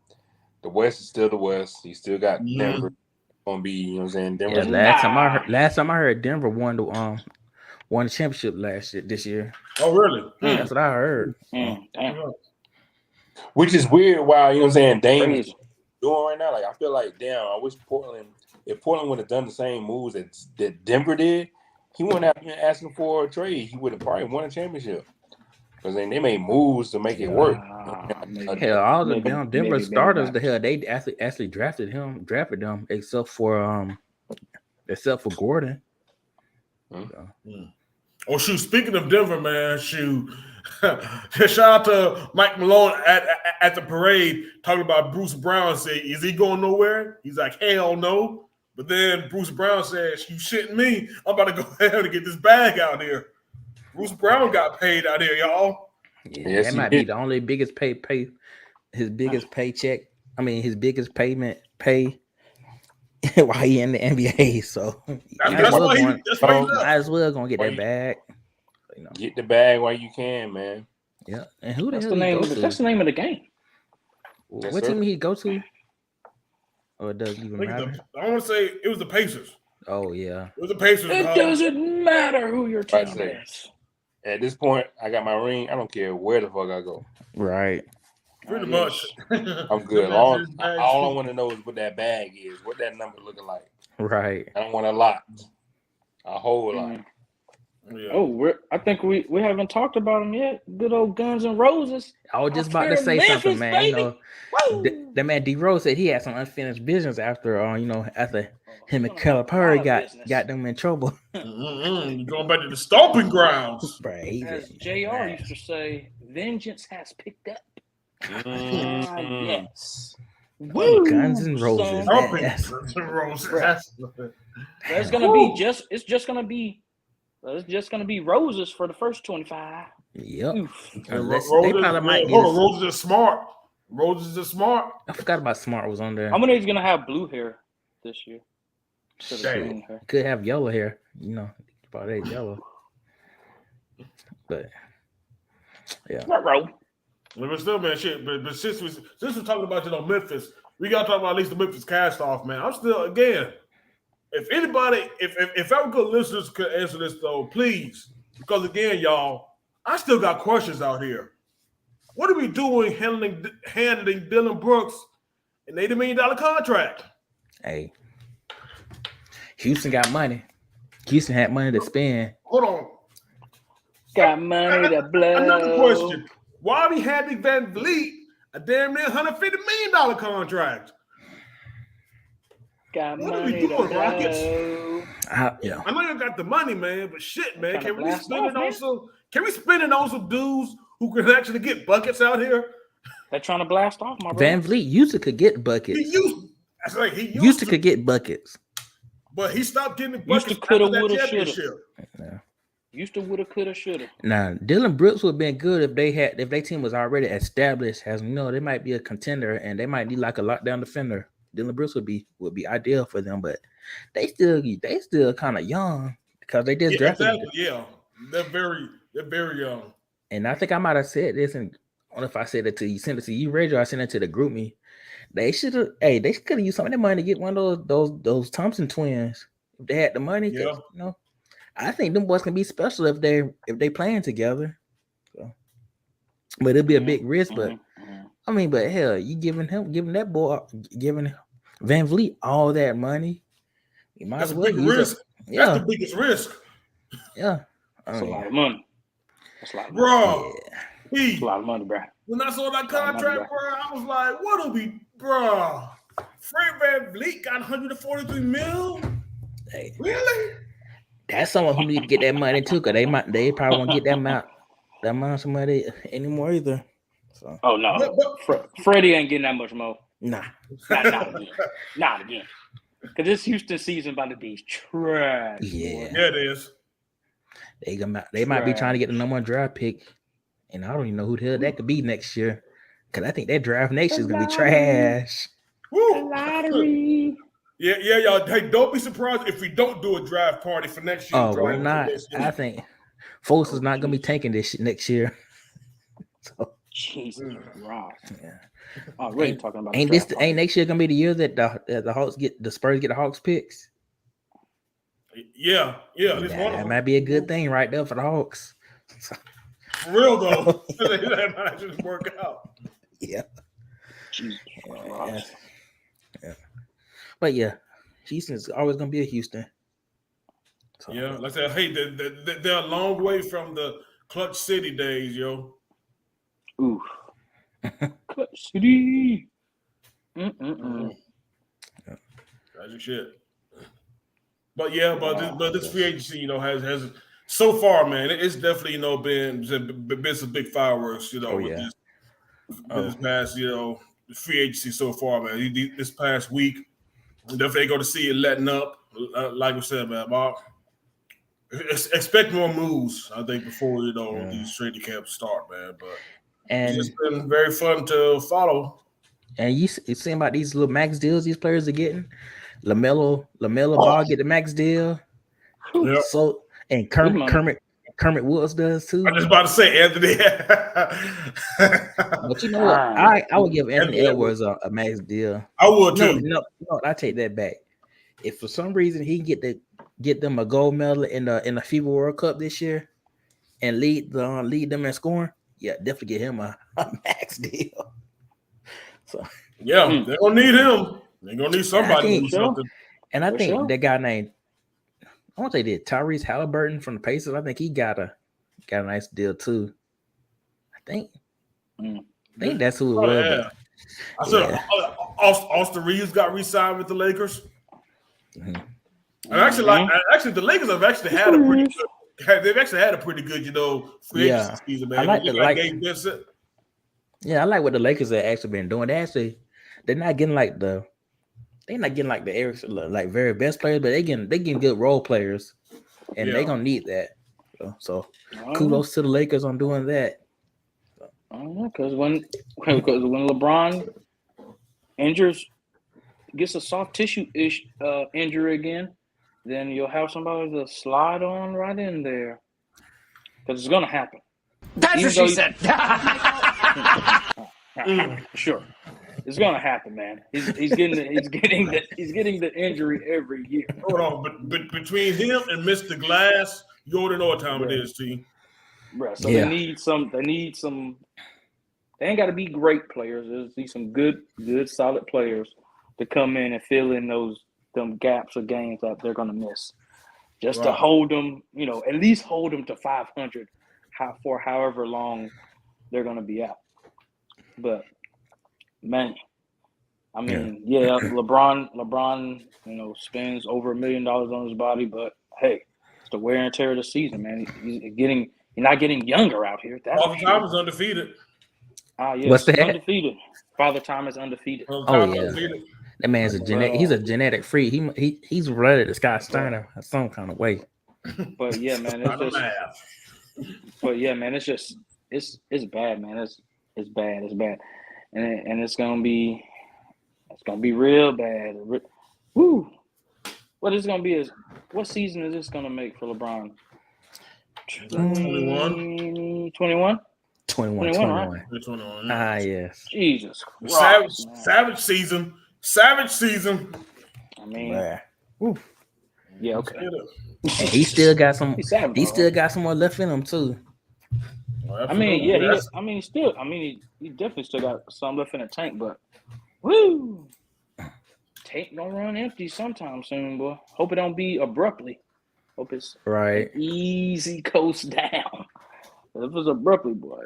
C: the West is still the West. You still got Denver. Gonna be, you know what I'm saying? Denver.
B: Yeah, last time I heard Denver won the championship this year.
D: Oh really?
B: That's what I heard.
C: Which is weird. Wow, you know what I'm saying? Dame is doing right now. Like I feel like, damn, I wish if Portland would have done the same moves that Denver did, he wouldn't have been asking for a trade. He would have probably won a championship. Because they made moves to make it work.
B: Hell, all the Denver starters, the hell, they actually drafted them, except for Gordon.
D: Oh shoot! Speaking of Denver, man, shout out to Mike Malone at the parade talking about Bruce Brown. Say, is he going nowhere? He's like, hell no. But then Bruce Brown says, you shitting me? I'm about to go ahead and get this bag out here. Bruce Brown got paid out here, y'all.
B: Yeah, yes, that might be the only biggest his biggest paycheck. I mean, his biggest pay while he in the NBA. So might as well gonna get that bag. You know.
C: Get the bag while you can, man.
B: Yeah, and who
E: that's the name? That's the name of the game.
B: What team he go to? Or it doesn't even matter.
D: I want to say it was the Pacers.
B: Oh yeah,
D: it was the Pacers.
E: It doesn't matter who your team is.
C: At this point, I got my ring. I don't care where the fuck I go.
B: Right.
D: Pretty much.
C: I'm good. All I want to know is what that bag is, what that number looking like.
B: Right.
C: I don't want a lot. A whole lot.
E: Yeah. Oh, I think we haven't talked about them yet. Good old Guns and Roses.
B: I was just about to say something, man. Baby. You know, that man D Rose said he had some unfinished business after him and Calipari got them in trouble.
D: You're going back to the stomping grounds.
B: Right.
E: As JR used to say, vengeance has picked up. Yes.
B: Woo. Guns and Roses.
D: Guns and Roses.
E: It's just gonna be roses for the first 25.
B: Yep.
D: Roses are smart. Roses are smart.
B: I forgot about Smart was on there.
E: How many is gonna have blue hair this year?
B: Could have yellow hair, probably yellow. But yeah.
D: But still, man, shit. But since we're talking about Memphis, we gotta talk about at least the Memphis cast off, man. I'm still again. If anybody, if our good listeners could answer this though, please, because again, y'all, I still got questions out here. What are we doing handling Dillon Brooks an $80 million contract?
B: Hey, Houston got money. Houston had money to spend.
D: Hold on.
E: Got money to blow.
D: Another question. Why are we handing Van Vliet a damn near $150 million contract.
E: Got
D: What are
E: money
D: we
E: to
D: doing, Rockets?
E: blow.
B: Yeah.
D: I know you got the money, man, but shit, man,
E: Trying to
D: can we
E: blast
D: spend
E: off,
D: it on
E: man.
D: some? Can we spend it on some dudes who can actually get buckets out here?
E: They're trying to blast off, my brother.
B: Van Vliet used to could get buckets.
D: He
B: used to could get buckets.
D: But he stopped getting buckets
E: Used to,
D: after
E: coulda,
D: that
E: woulda,
D: championship.
B: Yeah.
E: Used to, woulda, coulda, shoulda.
B: Now, Dillon Brooks would have been good if their team was already established. As you know, they might be a contender and they might need like a lockdown defender. Dillon Brooks would be ideal for them, but they still kind of young because they just drafted.
D: Exactly. Yeah, they're very young.
B: And I think I might have said this, and I don't know if I said it to you, sent it to you, Rachel, I sent it to the group me. They should have used some of their money to get one of those Thompson twins if they had the money.
D: Yeah.
B: You know, I think them boys can be special if they playing together. So, but it'll be a big risk. But I mean, but hell, you giving that boy, giving Van Vliet all that money, you might
D: That's
B: as
D: a
B: well
D: big
B: use
D: risk.
B: it. Yeah,
D: That's the biggest risk.
B: Yeah,
E: That's a lot of money. That's a lot of money.
D: Bro.
B: Yeah.
E: That's a lot of money, bro.
D: When I saw that contract, bro, I was like, what'll be, bro? Fred Van Vliet got 143 mil?
B: Hey,
D: really?
B: That's someone who need to get that money too, because they probably won't get that amount of money anymore either. So.
E: Oh no, Freddie ain't getting that much more.
B: Nah.
E: Not again. Because this Houston season about to be trash.
B: Yeah.
D: Yeah, it is.
B: They might be trying to get the number one draft pick, and I don't even know who the hell that could be next year. Because I think that draft next year is gonna be trash.
D: Woo.
E: Lottery.
D: Yeah, y'all. Hey, don't be surprised if we don't do a draft party for next year.
B: Oh, we're not. I think Foles is not gonna be tanking this shit next year. So,
E: Jesus Christ.
B: Yeah.
E: Already talking about
B: ain't next year gonna be the year that the Hawks the Spurs get the Hawks picks?
D: Yeah.
B: That might be a good thing right there for the Hawks.
D: For real though, that might just work out.
B: Yeah.
E: Jesus Christ.
B: Yeah. But yeah, Houston's always gonna be a Houston. So,
D: yeah, like I said, hey, they're a long way from the Clutch City days, yo.
E: Ooh. Clutch City.
D: That's your shit. But yeah, but this free agency, has so far, man, it's definitely been some big fireworks, with this past free agency so far, man. This past week, definitely going to see it letting up. Like we said, man, Bob, expect more moves. I think before these training camps start, man. But it's been very fun to follow.
B: And you seen about these little max deals these players are getting? LaMelo Ball get the max deal.
D: Yep.
B: So and Kermit Woods does too.
D: I'm just about to say Anthony.
B: But you know what? I would give Anthony Edwards a max deal.
D: I would too.
B: No, I take that back. If for some reason he can get them a gold medal in the FIBA World Cup this year and lead them in scoring, yeah, definitely get him a max deal. So
D: yeah, they're gonna need him. They're gonna need somebody to do something.
B: And I think that guy named I want to say Tyrese Halliburton from the Pacers. I think he got a nice deal too. I think that's who it was.
D: Yeah. I said Austin Reeves got re-signed with the Lakers.
B: Mm-hmm.
D: And actually, the Lakers have actually had a pretty good. They've actually had a pretty good, free agency season, man.
B: I like what the Lakers have actually been doing. They're not getting like the like very best players, but they getting good role players, and they're gonna need that. So kudos to the Lakers on doing that.
E: Because when LeBron gets a soft tissue injury again, then you'll have somebody to slide on right in there. Because it's gonna happen.
F: That's what she said.
E: Sure. It's gonna happen, man. He's getting the injury every year.
D: Hold on, but between him and Mr. Glass, you already know what time it is, T.
E: Right. So they need some. They ain't got to be great players. There's need some good, solid players to come in and fill in them gaps of games that they're gonna miss, just to hold them. At least hold them to 500 for however long they're gonna be out. But Man, I mean, yeah, LeBron, spends over $1 million on his body, but hey, it's the wear and tear of the season, man. You're not getting younger out here. That's
D: Father Time is undefeated.
E: Yes,
B: What's that?
E: undefeated. Father Time is undefeated.
B: Oh yeah, that man's he's a genetic freak. He's related to Scott Steiner in some kind of way.
E: But yeah, man, it's bad, man. It's bad, and it's gonna be real bad. Woo! What it's gonna be is what season is this gonna make for LeBron?
D: 21.
E: 21?
B: 21.
E: Right?
D: 21.
B: Ah, yes.
E: Jesus Christ,
D: Savage season.
E: I mean, yeah, okay.
B: And he still got some. He still got some more left in him too.
E: I mean, yeah, he definitely still got some left in the tank, but woo, tank gonna run empty sometime soon, boy. Hope it don't be abruptly. Hope it's
B: right.
E: Easy coast down. If it was abruptly, boy,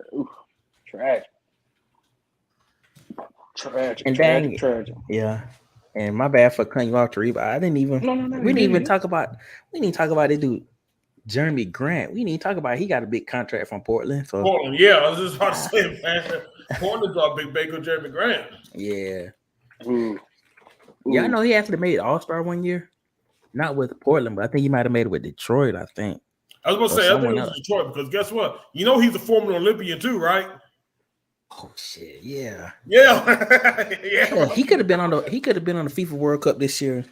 E: tragic.
B: And tragic. Yeah. And my bad for cutting you off, Tariq. I didn't even. We didn't even talk about. We didn't talk about this dude, Jeremy Grant. We didn't even talk about. He got a big contract from Portland. So
D: Portland, yeah. I was just about to say, man. Portland got big bacon, Jeremy Grant.
B: Yeah.
E: Ooh.
B: Yeah, I know he actually made All-Star one year. Not with Portland, but I think he might have made it with Detroit. I think.
D: I was going to say, I think it was Detroit because guess what? You know he's a former Olympian too, right?
B: Oh shit! Yeah.
D: Yeah.
B: He could have been on the FIFA World Cup this year.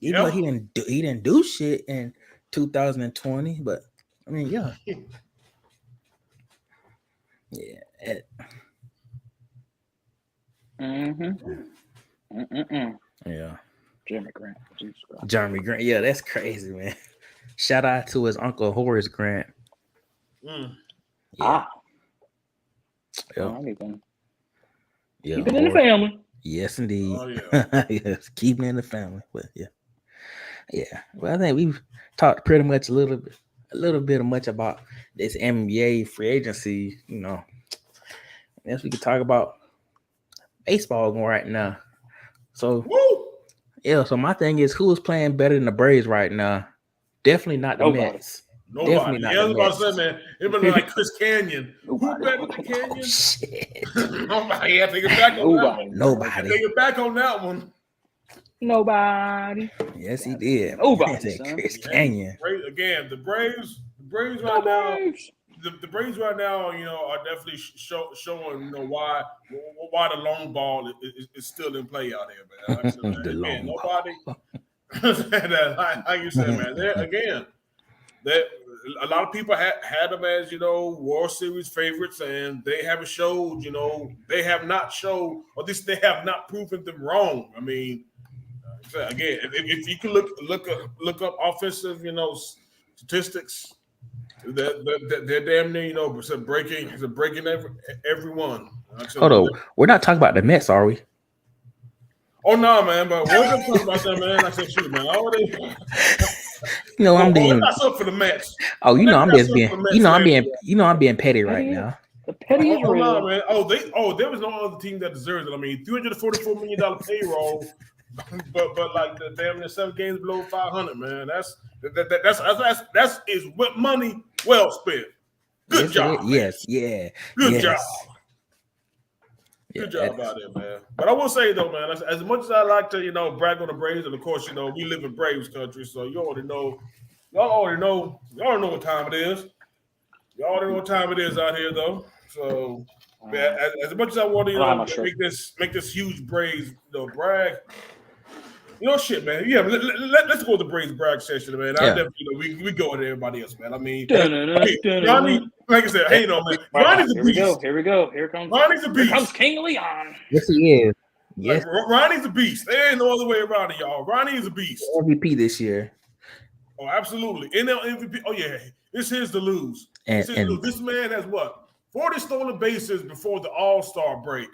B: Even though he didn't do shit in 2020, but I mean, yeah. Yeah.
E: Jeremy Grant. Jesus Christ.
B: Jeremy Grant. Yeah, that's crazy, man. Shout out to his uncle Horace Grant.
E: Yeah.
B: Yep.
E: Yeah. Keep it in the family.
B: Yes, indeed.
D: Oh, yeah.
B: Yes, keep it in the family. But yeah. Well, I think we've talked pretty much a little bit much about this NBA free agency. Yes, we could talk about baseball right now. So, so my thing is, who is playing better than the Braves right now? Definitely not the Mets.
D: Nobody.
B: Definitely not
D: I was about to say, man, it was like Chris Canyon.
E: Nobody.
D: Who better than Canyon?
B: Oh, shit.
D: Nobody. I take it back on that one.
B: Nobody.
D: Take it back on that one.
E: Nobody.
B: Yes, he did.
E: Nobody.
B: Chris Canyon.
D: Again, the Braves right now. The Braves right now, are definitely showing, why the long ball is still in play out here, man. Like I said, man,
B: The long
D: nobody. Like you said, man. A lot of people had them as World Series favorites, and they haven't showed. They have not showed, or at least they have not proven them wrong. I mean, again, if you can look up offensive, statistics. They're damn near, breaking everyone.
B: Hold on, we're not talking about the Mets, are we?
D: Oh no, man! But we're gonna talk about that, man. I said, shoot, man.
B: I'm being.
D: That's up for the Mets.
B: Oh, I'm just being. I'm being petty right now.
E: The petty is real.
D: No, man. There was no other team that deserves it. I mean, $344 million payroll, but like the damn near 7 games below 500, man. That's is what money well spent. Good job.
B: Yes, yeah.
D: Good job.
B: Yeah,
D: Good job out there, man. But I will say though, man, as much as I like to, brag on the Braves, and of course, we live in Braves country, so y'all already know what time it is. Y'all already know what time it is out here, though. So, as much as I want to, make this huge Braves, brag. Shit, man. Yeah, let's go to the Braves brag session, man. I definitely, we go with everybody else, man. I mean, Ronnie, like I said, man. Ronnie's a beast.
E: Here we go. Here comes
D: Ronnie's a beast.
E: Here comes King Leon.
B: Yes, he is. Yes,
D: Ronnie's a beast. There ain't no other way around it, y'all. Ronnie is a beast.
B: MVP this year.
D: Oh, absolutely. NL MVP. Oh yeah, it's his to lose. This man has 40 stolen bases before the All-Star break.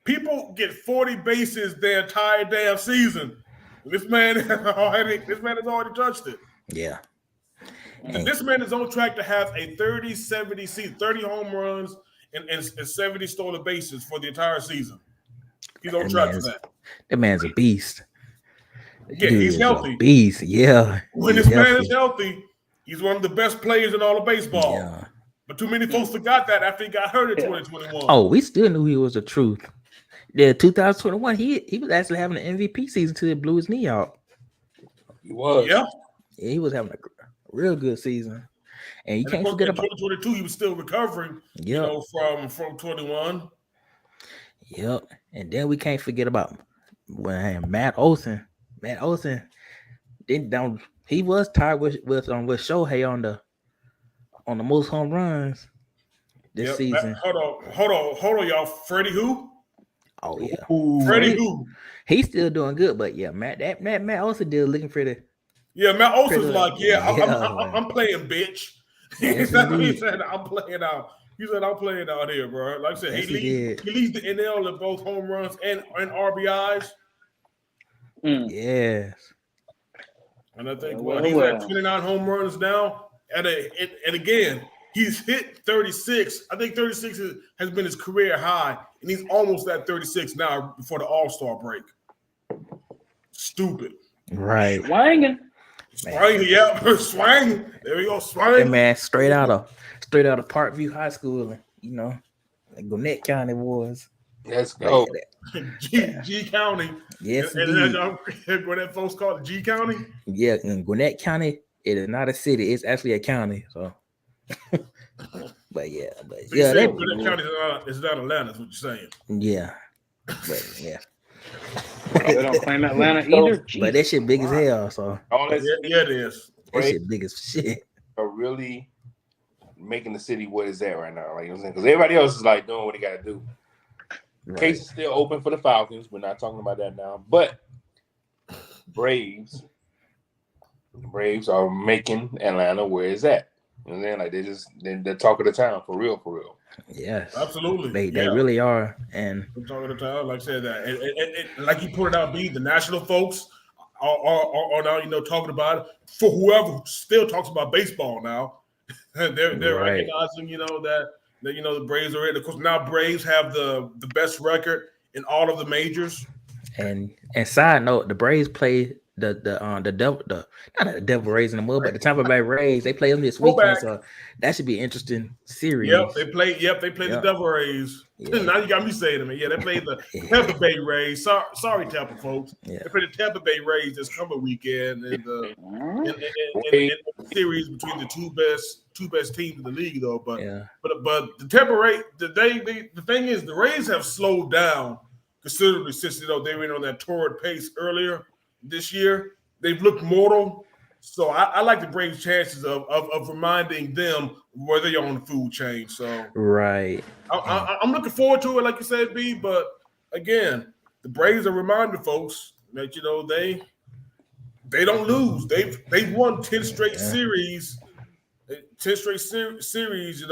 D: People get 40 bases their entire damn season. This man has already touched it.
B: Yeah.
D: And this man is on track to have a 30-70 season, 30 home runs and 70 stolen bases for the entire season. He's on track for that.
B: That man's a beast.
D: Yeah, he's healthy.
B: Beast, yeah.
D: When this man is healthy, he's one of the best players in all of baseball. Yeah. But too many folks forgot that after he got hurt in 2021.
B: Oh, we still knew he was the truth. Yeah, 2021, he was actually having an MVP season till he blew his knee out.
C: He was.
D: Yeah,
B: he was having a real good season. And you can't forget about
D: 2022, he was still recovering, from 21.
B: Yep. And then we can't forget about when Matt Olson. Matt Olson he was tied with Shohei on the most home runs this season.
D: Hold on, y'all. Freddie who?
B: Oh yeah.
D: Freddie who?
B: He's still doing good, but yeah, Matt Olson did looking for the.
D: Yeah, Matt Olson's like, I'm playing, bitch. He said, I'm playing out. He said, I'm playing out here, bro. Like I said, he leads the NL in both home runs and RBIs.
B: Yes.
D: And I think he's at 29 home runs now. And again, he's hit 36. I think 36 has been his career high, and he's almost at 36 now before the All-Star break. Stupid.
B: Right.
E: Swanging.
D: Swang. There we go, swang.
B: That man straight out of Parkview High School, like Gwinnett County was.
C: Let's go.
D: G County.
B: Yes,
D: and Gwinnett folks call it G County.
B: Yeah, in Gwinnett County, it is not a city; it's actually a county. So, Gwinnett
D: County is not Atlanta. Is what you're saying?
B: Yeah, but yeah.
E: They don't claim Atlanta either.
B: But that shit big as hell. So
D: it is.
B: That shit big as shit.
C: Are really making the city what is that right now? Like, you know what I'm saying? Because everybody else is like doing what they got to do. Right. Case is still open for the Falcons. We're not talking about that now. But Braves are making Atlanta where it's at. You know what I'm saying? Like they're talk of the town for real.
B: Yes,
D: absolutely.
B: They really are. And
D: talk of the town, like I said that, and like you pointed out, the national folks are now talking about it. For whoever still talks about baseball now, they're recognizing that the Braves are in. Of course, now Braves have the best record in all of the majors.
B: And side note, the Braves play the Devil Rays in the mud, but the Tampa Bay Rays, they play them this weekend, so that should be an interesting series.
D: Yep, they play the Devil Rays. Yeah. Now you got me saying to me, they play the Tampa Bay Rays. Sorry, Tampa folks. Yeah. They play the Tampa Bay Rays this coming weekend in the series between the two best teams in the league, though. But the Tampa Rays, the thing is, the Rays have slowed down considerably since they went on that torrid pace earlier this year. They've looked mortal. So I like the Braves' chances of reminding them where they are on the food chain. So
B: right,
D: I'm looking forward to it, like you said, B. But again, the Braves are reminding folks that they don't lose. They've won 10 straight series, 10 straight series.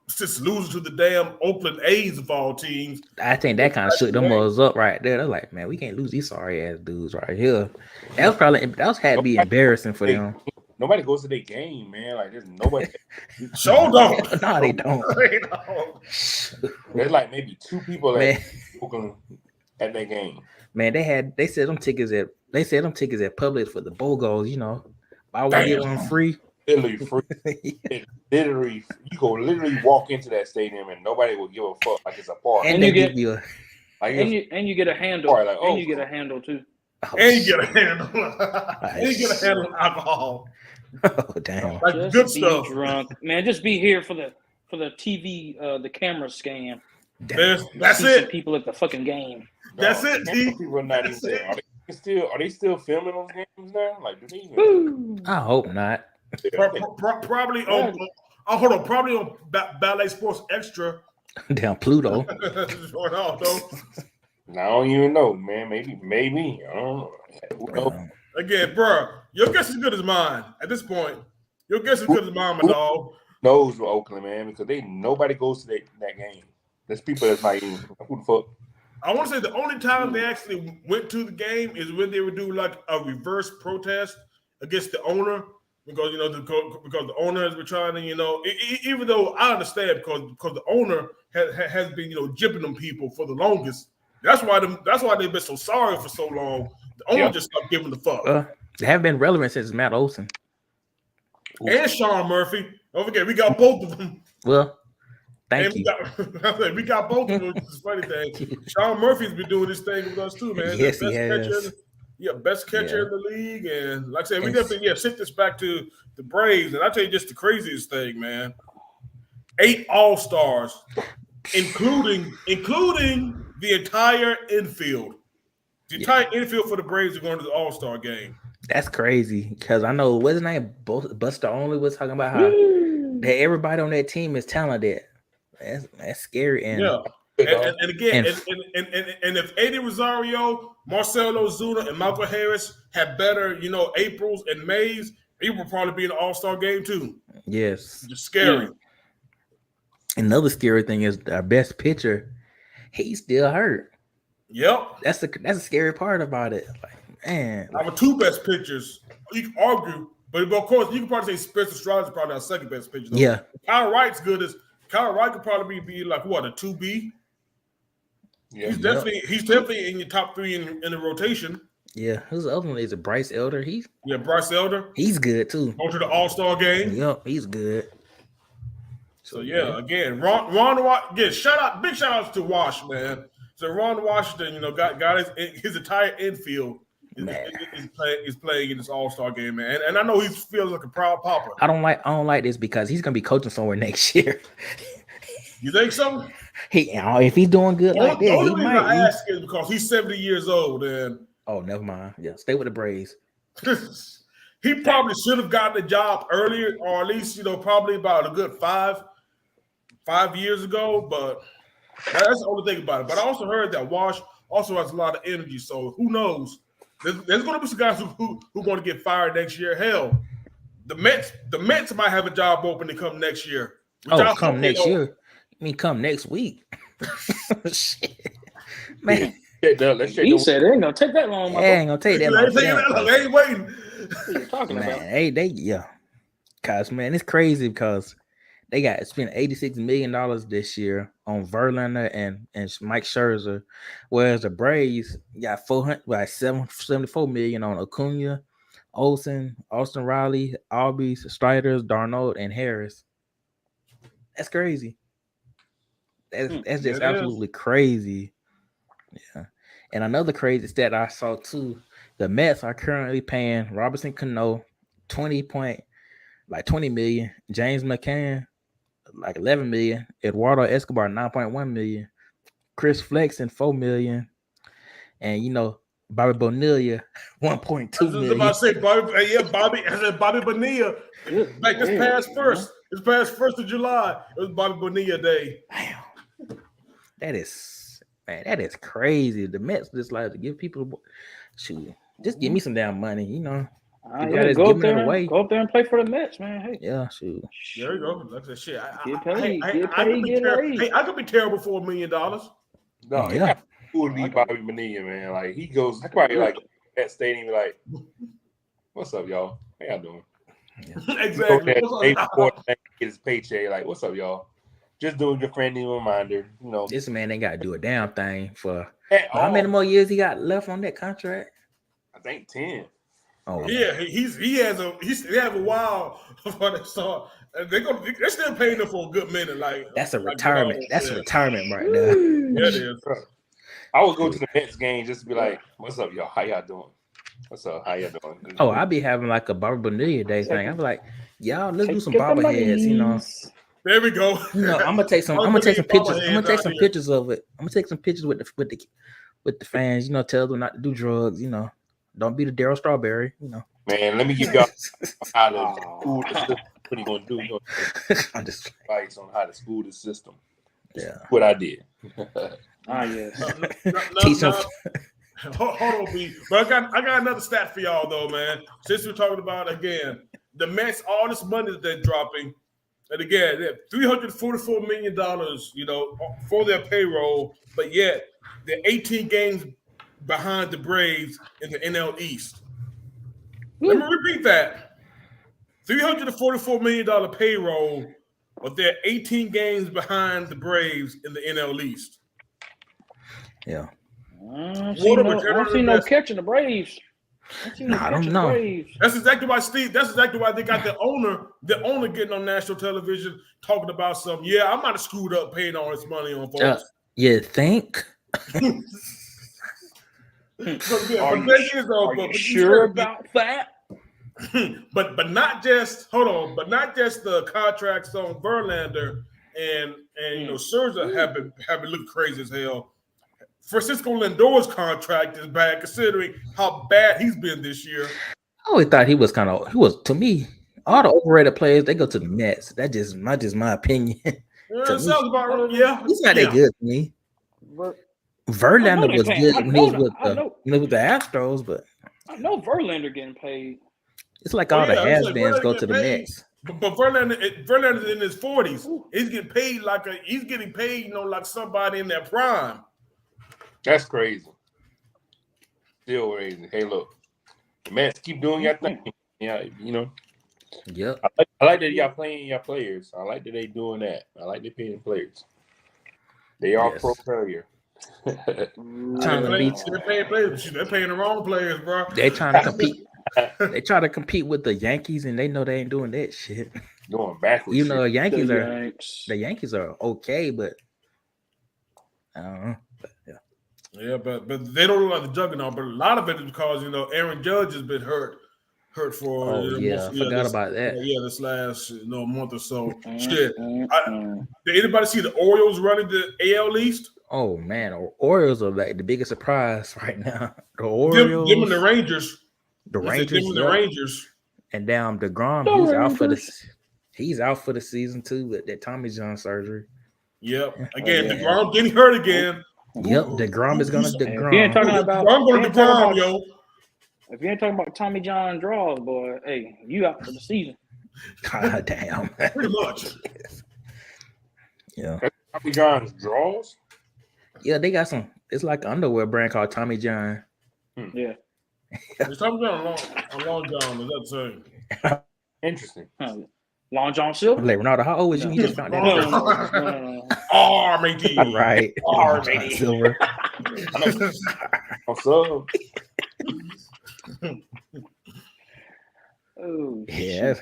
D: Since losing to the damn Oakland A's of all teams.
B: I think that kind of shook them mothers up right there. They're like, man, we can't lose these sorry ass dudes right here. That had to be embarrassing for them.
C: Nobody goes to their game, man. Like there's nobody.
D: Show don't.
B: No, they don't.
C: There's like maybe 2 people at their game.
B: Man, they said them tickets at Publix for the BOGOs. Buy one get one free.
C: Literally free. Literally, you go walk into that stadium and nobody will give a fuck. Like it's a park.
E: And you get you get a handle.
C: Like,
E: and you get a handle too.
D: And you get a handle. And you get a handle of alcohol.
B: Oh damn!
D: Like
E: just
D: good
E: be
D: stuff.
E: Drunk, man. Just be here for the TV, the camera scan.
D: That's it.
E: People at the fucking game.
D: That's it.
C: People are not even there. Are they still filming those games now? Like, do they
B: even? I hope not.
D: Probably on. Hold on. Probably on Ballet Sports Extra.
B: Down Pluto.
C: I don't even know, man. Maybe. I don't know.
D: Again, bro, your guess is good as mine. At this point, your guess is good as mine, my dog.
C: Knows with Oakland, man, because nobody goes to that game. There's people that's not even who the fuck.
D: I want to say the only time they actually went to the game is when they would do like a reverse protest against the owner. because the owner has been trying to, even though I understand because the owner has been jipping them people for the longest. That's why they've been so sorry for so long. The owner just stopped giving the fuck.
B: They haven't been relevant since Matt Olson
D: and Sean Murphy. Don't forget, we got both of them.
B: Well, thank you.
D: We got both of them. Which is funny thing. Sean Murphy's been doing this thing with us too, man.
B: Yes, he has.
D: Best catcher in the league, and like I said, we definitely shift this back to the Braves. And I tell you, just the craziest thing, man. 8 All-Stars, including the entire infield. The entire infield for the Braves are going to the All-Star game.
B: That's crazy because I know what's his name. Buster Only was talking about how that everybody on that team is talented. That's scary. And
D: and again, and if Eddie Rosario, Marcell Ozuna, and Michael Harris had better, Aprils and Mays, he would probably be in the All-Star game too.
B: Yes,
D: just scary.
B: Another scary thing is our best pitcher, he's still hurt.
D: Yep,
B: that's the scary part about it. Like, man,
D: our 2 best pitchers, you can argue, but of course you can probably say Spencer Strider is probably our second best pitcher. Though.
B: Yeah,
D: Kyle Wright's good as Kyle Wright could probably be like what, a 2B. Yeah, he's definitely in your top 3 in the rotation.
B: Yeah, who's the other one? Is it Bryce Elder?
D: Bryce Elder.
B: He's good too.
D: Go to the All-Star game.
B: Yep, he's good.
D: So again, Ron. Big shout outs to Wash, man. So Ron Washington, got his entire infield is playing in this All-Star game, man. And I know he feels like a proud papa.
B: I don't like this because he's gonna be coaching somewhere next year.
D: You think so?
B: If he's doing good like that,
D: the only
B: he
D: reason
B: might.
D: I ask is because he's 70 years old, and
B: never mind. Yeah, stay with the Braves.
D: He probably should have gotten the job earlier, or at least probably about a good 5 years ago. But that's the only thing about it. But I also heard that Wash also has a lot of energy, so who knows? There's going to be some guys who are going to get fired next year. Hell, the Mets might have a job open to come next year.
B: Come next year? I mean, come next week. Shit. Man.
E: He said it ain't gonna take that long.
B: Ain't gonna take that long.
D: They ain't waiting.
E: What are you talking about?
B: Cause man, it's crazy because they got spent $86 million this year on Verlander and Mike Scherzer, whereas the Braves got $774 million on Acuna, Olsen, Austin Riley, Albies, Strider, Darnold, and Harris. That's crazy. That's just absolutely crazy. Yeah. And another crazy stat I saw too, the Mets are currently paying Robinson Cano $20 million, James McCann like $11 million, Eduardo Escobar $9.1 million, Chris Flexen $4 million, and Bobby Bonilla $1.2 million.
D: I was about to say Bobby Bonilla. Like this past 1st of July, it was Bobby Bonilla Day.
B: Damn. That is crazy. The Mets just like to give people just give me some damn money,
E: Go up there and play for the Mets, man. Hey.
B: Yeah, shoot.
D: There you go. Like that shit.
E: I
D: could be terrible for $1 million.
C: No, yeah. Cool to be Bobby Bonilla, man. Like he goes probably like at stadium, like, "What's up, y'all? How y'all doing?"
D: Yeah. Exactly.
C: Get his paycheck. Like, "What's up, y'all? Just doing your friendly reminder."
B: This man ain't got to do a damn thing for how many more years he got left on that contract?
C: I think 10.
D: Oh yeah, he has a while before they start. They're still paying him for a good minute. Like
B: that's a retirement. That's a retirement right there.
D: Yeah, it is.
C: I would go to the Mets game just to be like, "What's up, y'all? How y'all doing? What's up? How y'all doing?"
B: I'd be having like a Bobby Bonilla Day thing. I'd be like, "Y'all, let's do some bobbleheads."
D: There we go.
B: I'm gonna take some pictures. I'm gonna take some pictures of it. I'm gonna take some pictures with the fans. Tell them not to do drugs. Don't be the Darryl Strawberry.
C: Man, let me give y'all how to school the system. What are you gonna do?
B: I'm just
C: advice on how to school the system.
B: Yeah,
C: what I did.
E: Yes.
B: Teach them.
D: Hold on, B. But I got another stat for y'all though, man. Since we're talking about again the Mets, all this money that they're dropping. And again, they have $344 million, for their payroll, but yet they're 18 games behind the Braves in the NL East. Let me repeat that. $344 million payroll, but they're 18 games behind the Braves in the NL East.
B: Yeah.
E: I don't see no catching the Braves.
B: I don't know.
D: That's exactly why they got the owner getting on national television talking about something. Yeah, I might have screwed up paying all this money on folks.
B: You think?
E: Are you sure about that?
D: but not just the contracts on Verlander and Scherzer have been looking crazy as hell. Francisco Lindor's contract is bad considering how bad he's been this year.
B: I always thought he was to me. All the overrated players, they go to the Mets. That's just my opinion.
D: Yeah, sounds about right. Yeah,
B: he's not that good to me. Verlander was good when he was with the Astros, but
E: I know Verlander getting paid.
B: It's like all the has-beens go to the Mets.
D: But Verlander's in his 40s. He's getting paid like somebody in their prime.
C: That's crazy. Still crazy. Hey, look, the Mets keep doing your thing. Yeah,
B: Yep.
C: I like that y'all playing your players. I like that they doing that. I like they paying players. They are pro player.
D: They're paying players. They're paying the wrong players, bro.
B: They're trying to compete. They try to compete with the Yankees, and they know they ain't doing that shit.
C: Going backwards.
B: The Yankees are okay, but I don't know.
D: Yeah, but they don't look like the juggernaut. But a lot of it is because Aaron Judge has been hurt for.
B: I forgot about that.
D: This last month or so. Shit. Did anybody see the Orioles running the AL East?
B: Oh man, Orioles are like the biggest surprise right now. The Orioles,
D: them and the Rangers.
B: The Rangers, and down DeGrom, he's out for the season too with that Tommy John surgery.
D: Yep. Again, DeGrom getting hurt again.
B: Yep, DeGrom is gonna DeGrom.
E: If you ain't talking about
D: DeGrom, yo.
E: If you ain't talking about Tommy John draws, boy, hey, you out for the season.
B: God damn.
D: Pretty much.
B: Yeah.
C: Tommy John's draws?
B: Yeah, they got some. It's like an underwear brand called Tommy John.
E: Yeah.
D: It's Tommy John, a long John. Is that saying?
C: Interesting.
E: Long John Silver?
B: Like, Ronaldo, how old was you? You just found that out.
D: R-M-A-D.
B: Right.
E: R-M-A-D.
B: Silver.
C: What's up?
E: Oh,
B: yeah.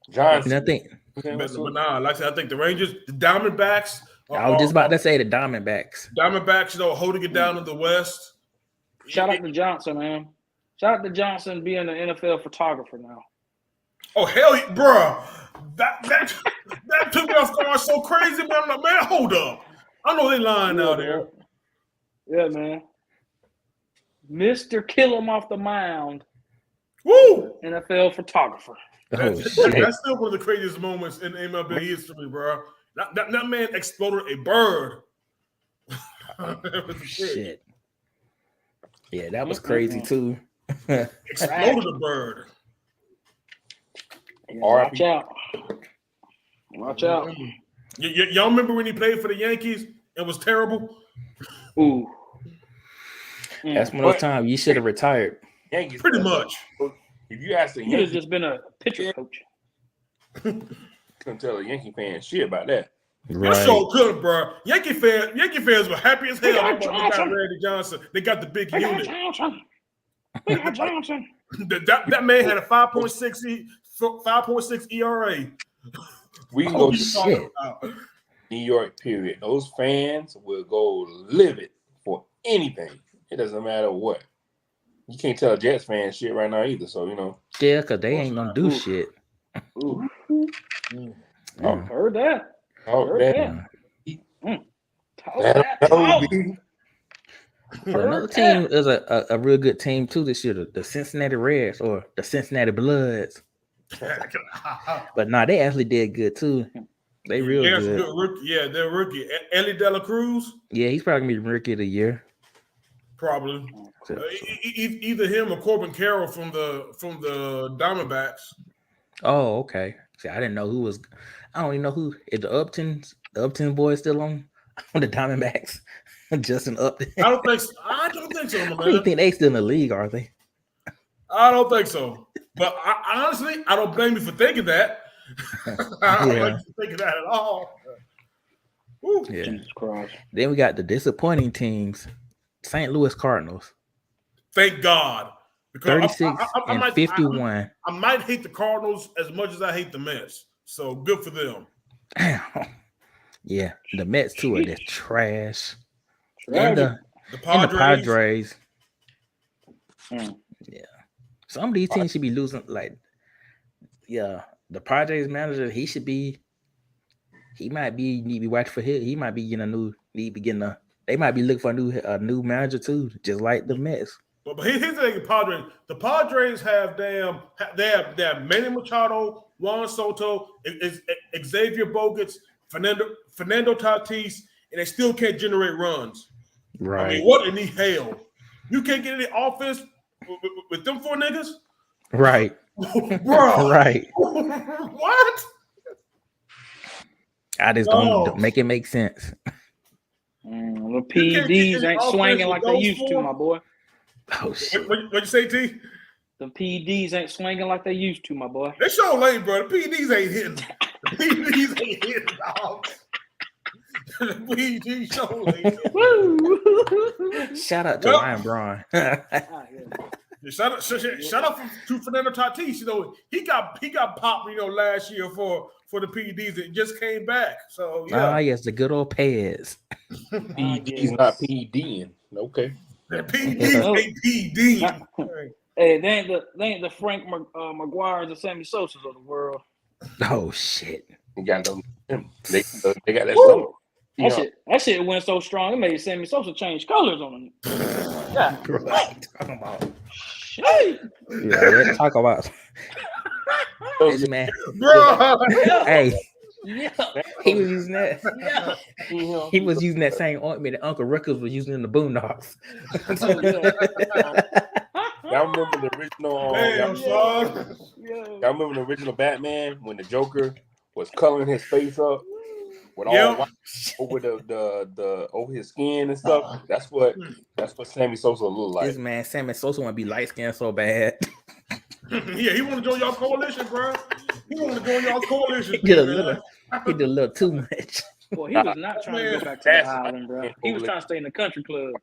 C: Johnson.
B: Nothing.
D: But nah, like I said, I think the Rangers, the Diamondbacks.
B: I was just about to say the Diamondbacks.
D: Diamondbacks, holding it down in the West.
E: Shout out to Johnson, man. Shout out to Johnson being an NFL photographer now.
D: Oh hell, bro! That took me off guard so crazy, man. I'm like, man, hold up. I know they lying out there.
E: Yeah, man. Mr. Kill him off the mound.
D: Woo!
E: NFL photographer.
D: That's still one of the craziest moments in MLB history, bro. That man exploded a bird.
B: Shit. Yeah, that was crazy too.
D: Exploded a bird.
E: Yeah, watch out. Watch out.
D: Y'all remember when he played for the Yankees? It was terrible.
E: Ooh.
B: That's one of those times you should have retired.
C: Yankees.
D: Pretty much.
C: If you ask the
E: He could have
C: Yankees,
E: just been a pitcher coach.
C: couldn't tell a Yankee fan shit about that.
D: Right. That's so good, bro. Yankee fans were happy as hell about they got Randy Johnson. They got the big unit.
E: We got Johnson.
D: That man had a 5.6 ERA.
C: We can go to New York, period. Those fans will go livid for anything. It doesn't matter what. You can't tell Jets fans shit right now either. So,
B: Yeah, because they ain't going to do shit.
E: Ooh. Oh, heard that.
C: Oh,
E: that.
B: Another team is a real good team too this year, the Cincinnati Reds or the Cincinnati Bloods. But they actually did good too. They real good.
D: Yeah, they're rookie. Ellie De La Cruz.
B: Yeah, he's probably gonna be rookie of the year.
D: Probably. Either him or Corbin Carroll from the Diamondbacks.
B: Oh, okay. See, I didn't know who was. I don't even know who. Is the Upton boy still on the Diamondbacks? Justin Upton.
D: I don't think so. Man.
B: I don't even think they still in the league, are they?
D: I don't think so. But I honestly, I don't blame you for thinking that. I don't blame you for thinking that at all. Woo.
B: Yeah.
E: Jesus Christ.
B: Then we got the disappointing teams, St. Louis Cardinals.
D: Thank God. Because
B: 36 and 51.
D: I might hate the Cardinals as much as I hate the Mets. So good for them.
B: Damn. Yeah, the Mets too are just trash.
E: Tragic.
B: And the Padres. Yeah. Some of these teams should be losing. Like, yeah, the Padres manager, he might need to be watched for him. He might be getting they might be looking for a new manager too, just like the Mets.
D: But here's the thing, Padres. The Padres have Manny Machado, Juan Soto, Xavier Bogaerts, Fernando Tatis, and they still can't generate runs.
B: Right.
D: I mean, what in the hell? You can't get any offense with them four niggas?
B: Right.
D: Bro.
B: Right.
D: What?
B: I just don't make it make sense.
E: The PEDs ain't swinging like they used to, my boy.
B: Oh shit!
D: What'd you say, T?
E: The PEDs ain't swinging like they used to, my boy.
D: They show late, bro. The PEDs ain't hitting. The PEDs ain't hitting, dog. The PEDs show late.
B: Shout out to Ryan Braun.
D: Shout out to Fernando Tatis. You know, he got popped, last year for the PEDs that just came back. So yeah.
B: Yes, the good old pads.
C: PEDs not PEDing. Okay.
D: The PEDs ain't PEDing.
E: Hey, they ain't the Frank McGuire's and Sammy Sosa's of the world.
B: Oh shit!
C: You got them. They got that summer.
E: That shit went so strong it made Sammy Sosa change colors on him. Yeah.
B: Right. Talking about.
E: Shit.
B: Yeah, let's talk about this man.
D: Bro.
B: Hey.
E: Yeah.
B: He was using that.
E: Yeah.
B: He was using that same ointment that Uncle Rickles was using in the Boondocks.
C: Y'all remember the original? Y'all remember the original Batman when the Joker was coloring his face up with all white over the over his skin and stuff? That's what Sammy Sosa look like.
B: This man, Sammy Sosa, want to be light skinned so bad.
D: Yeah, he want to join y'all coalition, bro. He want to join y'all coalition.
B: He did a little too much.
E: Boy, he was not trying to go back to the island, bro. He was trying to stay in the country club.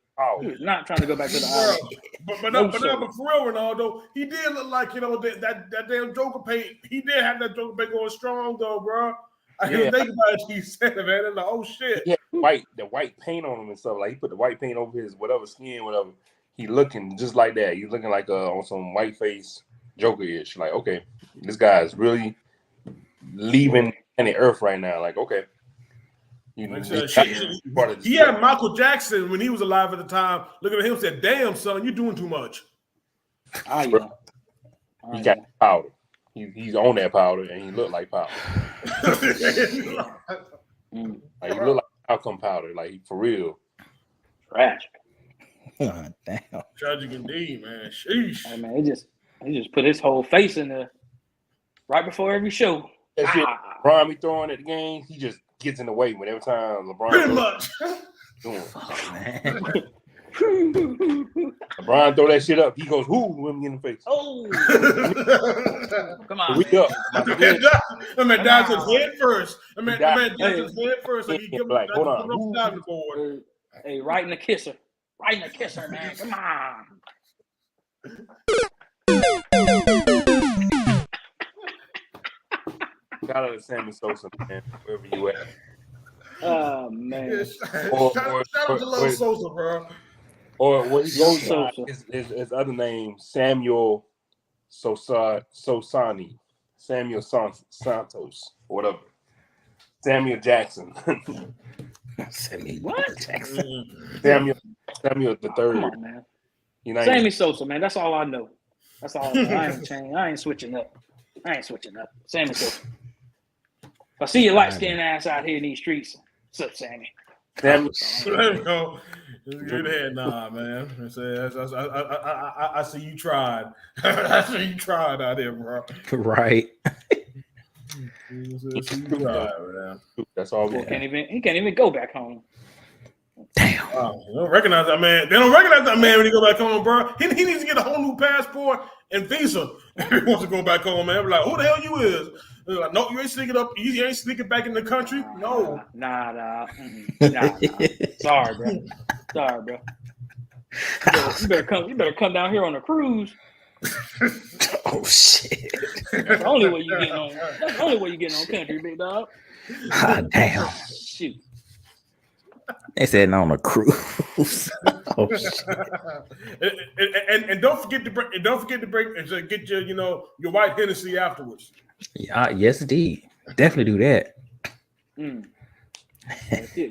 E: He was not trying to go back to the island.
D: But for real, Ronaldo, he did look like that damn Joker paint. He did have that Joker paint going strong though, bro. I didn't think about it. He said it, man. And like, oh shit.
C: Yeah, the white paint on him and stuff. Like he put the white paint over his whatever skin, whatever. He looking just like that. He's looking like on some white face Joker-ish. Like, okay, this guy is really leaving the earth right now. Like, okay.
D: He had Michael Jackson when he was alive at the time. Looking at him, and said, "Damn, son, you're doing too much."
C: He got powder. He's on that powder, and he looked like powder. Like he looked like outcome powder, like for real.
E: Tragic.
B: Oh, damn.
D: Tragic indeed, man. Sheesh.
E: Hey, man, he just put his whole face in there right before every show.
C: That shit, LeBron be throwing at the game, he just gets in the way when every time LeBron
D: pretty much.
C: LeBron throw that shit up, he goes, "Who when me in the face?"
E: Oh, come on!
C: We up.
D: I mean, down to his head first. I mean, down to his head first. So he give him
C: hold on.
E: Hey, right in the kisser, man. Come on.
C: Shout out to Sammy Sosa, man, wherever you at.
E: Oh man!
D: Shout out to Little Sosa, bro.
C: Or what he goes by his other name, Samuel Sosani, Samuel Santos, or whatever. Samuel Jackson.
B: Samuel Jackson.
C: Samuel the third.
E: Come on, man. Sammy Sosa, man. That's all I know. That's all I know. I ain't changing. I ain't switching up. Sammy Sosa. If I see your light-skinned ass out here in these streets, what's up, Sammy?
D: There we go. Good head, nah, man. I see you tried. I see you tried out there, bro.
B: Right.
C: That's all.
E: He can't even go back home.
B: Damn.
D: They don't recognize that man. They don't recognize that man when he go back home, bro. He needs to get a whole new passport and visa if he wants to go back home, man. We're like, who the hell you is? They're like, no, you ain't sneaking up. You ain't sneaking back in the country. No.
E: Nah. Sorry, bro. You better come down here on a cruise.
B: Oh shit.
E: That's the only way you getting on. That's the only way you getting on country, big dog.
B: Ah, damn.
E: Shoot.
B: They said on a cruise. Oh shit.
D: and don't forget to bring and get your your white Hennessy afterwards.
B: Yeah, yes, indeed. Definitely do that.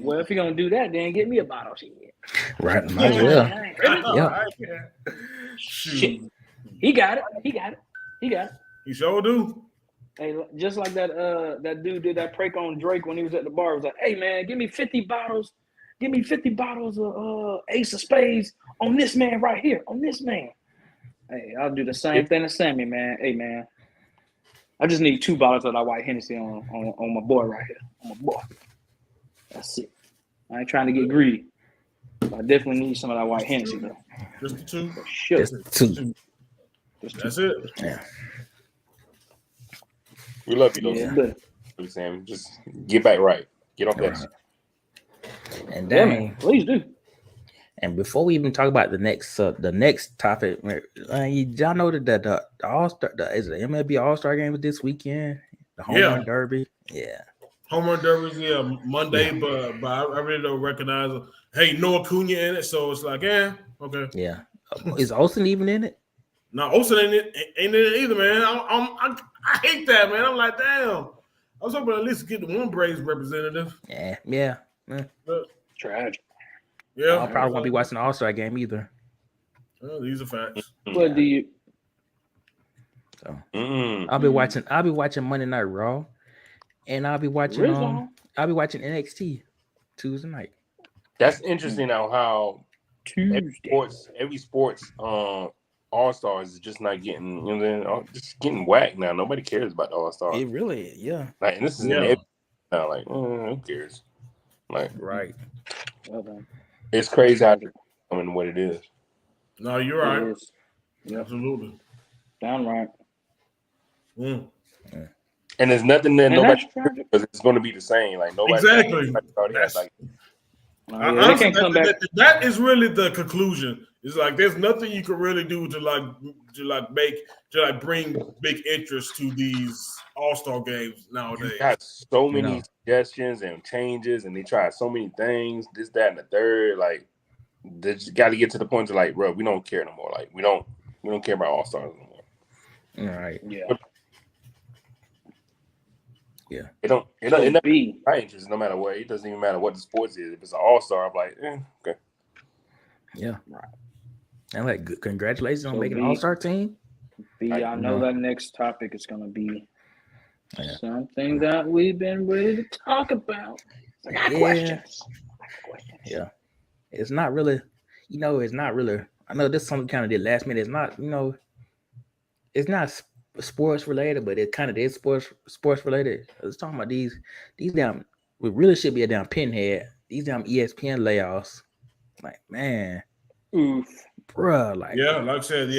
E: Well, if you're gonna do that, then get me a bottle. Shit.
B: Right, might as well. Yeah.
E: Shit. He got it.
D: He sure do.
E: Hey, just like that dude did that prank on Drake when he was at the bar. He was like, "Hey man, give me 50 bottles. Give me 50 bottles of Ace of Spades on this man right here. On this man." Hey, I'll do the same thing to Sammy, man. Hey man, I just need 2 bottles of that white Hennessy on my boy right here. On my boy. That's it. I ain't trying to get greedy. I definitely need some of that white Hennessy though.
D: Just the 2.
E: For sure.
B: Just 2.
D: That's it.
B: Yeah.
C: We love you, though.
E: Yeah,
C: Sam. Just get back right. Get off that.
B: And dang,
E: please do.
B: And before we even talk about the next topic, y'all know that the All-Star, is the MLB All-Star game this weekend? The home run derby? Yeah.
D: Home run derby, Monday, yeah. But I really don't recognize it. Hey, no Acuna in it, so it's like, okay.
B: Yeah. Is Olsen even in it?
D: No, Olsen ain't in it either, man. I hate that, man. I'm like, damn. I was hoping at least get the one Braves representative.
B: Yeah.
E: Tragic.
D: Yeah.
B: I probably won't be watching the All-Star game either.
D: Well, these are facts.
E: What do you?
B: So I'll be watching Monday Night Raw, and I'll be watching NXT Tuesday night.
C: That's interesting now how every sports All-Stars is just not getting just getting whacked now. Nobody cares about the All-Stars.
B: It really, yeah.
C: Like, and this is now, like, who cares? Like,
B: right.
C: It's crazy how it's becoming what it is.
D: No, you're right.
E: Yep.
D: Absolutely.
E: Downright.
C: And there's nothing that nobody because it's going to be the same. Like nobody.
D: Exactly. Honestly, that is really the conclusion. It's like there's nothing you can really do to bring big interest to these All-Star games nowadays.
C: You got so many suggestions and changes, and they try so many things, this, that, and the third. Like, they just got to get to the point to like, bro, we don't care no more. Like, we don't care about All-Stars no more.
B: All right.
E: Yeah.
C: Yeah. It doesn't be my interest no matter what. It doesn't even matter what the sports is. If it's an All-Star, I'm like, okay.
B: Yeah. And like, congratulations on making an All-Star team.
E: I know that next topic is going to be something that we've been ready to talk about. I got questions.
B: Yeah. It's not really, it's not really. I know this is something kind of did last minute. It's not, it's not sports related, but it kind of is sports related. I was talking about these damn. We really should be a damn pinhead. These damn ESPN layoffs. Like, man.
E: Oof.
B: Bruh, like
D: I said, the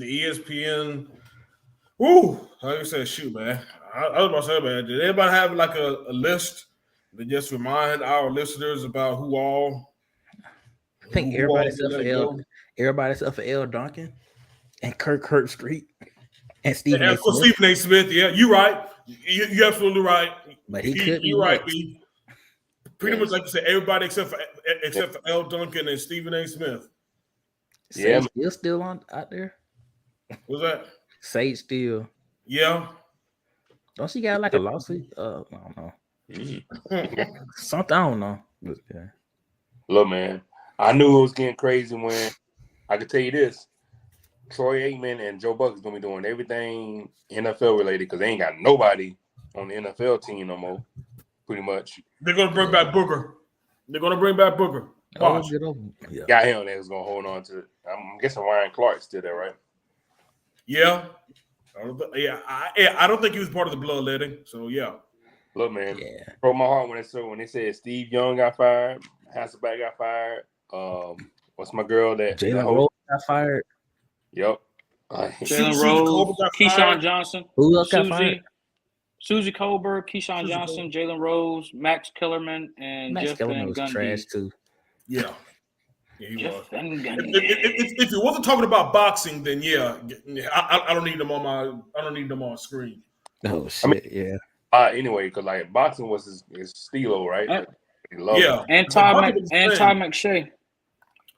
D: ESPN. Woo, like I said, shoot, man. I was about to say, man, did anybody have like a list that just remind our listeners about who all?
B: I think everybody except for L. Duncan and Kirk Street and Stephen A. Smith.
D: Stephen A. Smith, yeah, you're right. You're absolutely right.
B: But he could be
D: right, B. Pretty much like you said, everybody except for L. Duncan and Stephen A. Smith.
B: Sage still out there?
D: What's that?
B: Sage still.
D: Yeah.
B: Don't she got like a lawsuit? I don't know. Something, I don't know. Yeah.
C: Look, man, I knew it was getting crazy when I could tell you this. Troy Aikman and Joe Buck is going to be doing everything NFL related because they ain't got nobody on the NFL team no more, pretty much.
D: They're going to bring back Booker.
C: Got him that was going to hold on to it. I'm guessing Ryan Clark's still there, right?
D: Yeah. I don't think he was part of the bloodletting, so yeah.
C: Look, man, broke my heart when they said Steve Young got fired. Hasselbeck got fired. What's my girl that
B: Jalen Rose got fired?
C: Yep.
E: Jalen Rose, Keyshawn Johnson.
B: Who else got fired?
E: Susie Colbert, Keyshawn Johnson, Jalen Rose, Max Kellerman, and
B: Max
E: Jeff
B: Kellerman
E: Van
B: was
E: Gundy.
B: Trash too.
D: Yeah. He
E: Jeff
D: was.
E: Van Gundy.
D: If you wasn't talking about boxing, then I don't need them on I don't need them on screen.
B: Oh shit! Yeah.
C: Anyway, because like boxing was his stilo, right?
E: And Todd McShay.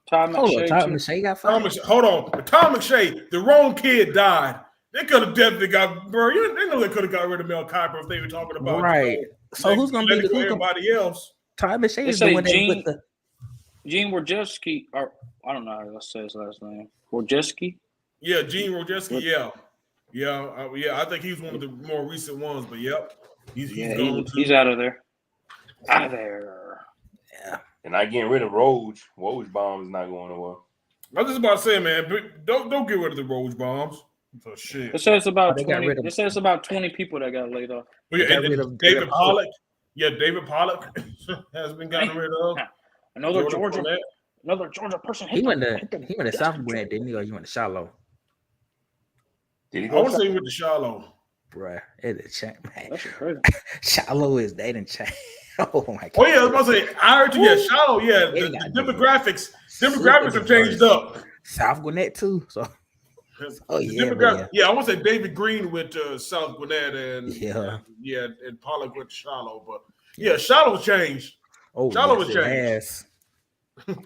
B: Todd McShay got fired.
D: Hold on, Tom McShay, the wrong kid died. They could have definitely got, bro. They know they could have got rid of Mel Kiper if they were talking about
B: right. So who's gonna be
D: everybody else?
B: Todd McShay is the one that with the
E: Gene Wojcicki, or I don't know how to say his last name. Wojcicki?
D: Yeah, Gene Wojcicki. Yeah. I think he's one of the more recent ones, but yep, he's
E: out of there. Out of there.
B: Yeah.
C: And I getting rid of Roach. Woj bomb is not going well.
D: I was just about to say, man, don't get rid of the Roach bombs. So shit.
E: It says about 20. It says about 20 people that got laid off.
D: And David Pollock. Yeah, David Pollock has been gotten rid of.
E: Another Georgia person.
B: He went to South Gwinnett, didn't he? Or he went to Shiloh?
C: Did he
D: I want to say he went to Shiloh.
B: Bruh, it is change, man.
E: That's crazy.
B: Shiloh is dating change. Oh my god.
D: Oh yeah, I was about to say I heard you. Yeah, Shiloh. Yeah, the demographics have changed up.
B: South Gwinnett too. So. Oh
D: yeah, I want to say David Green went to South Gwinnett and and Pollock went to Shiloh, but Shiloh changed.
B: Oh,
D: Shiloh was changed.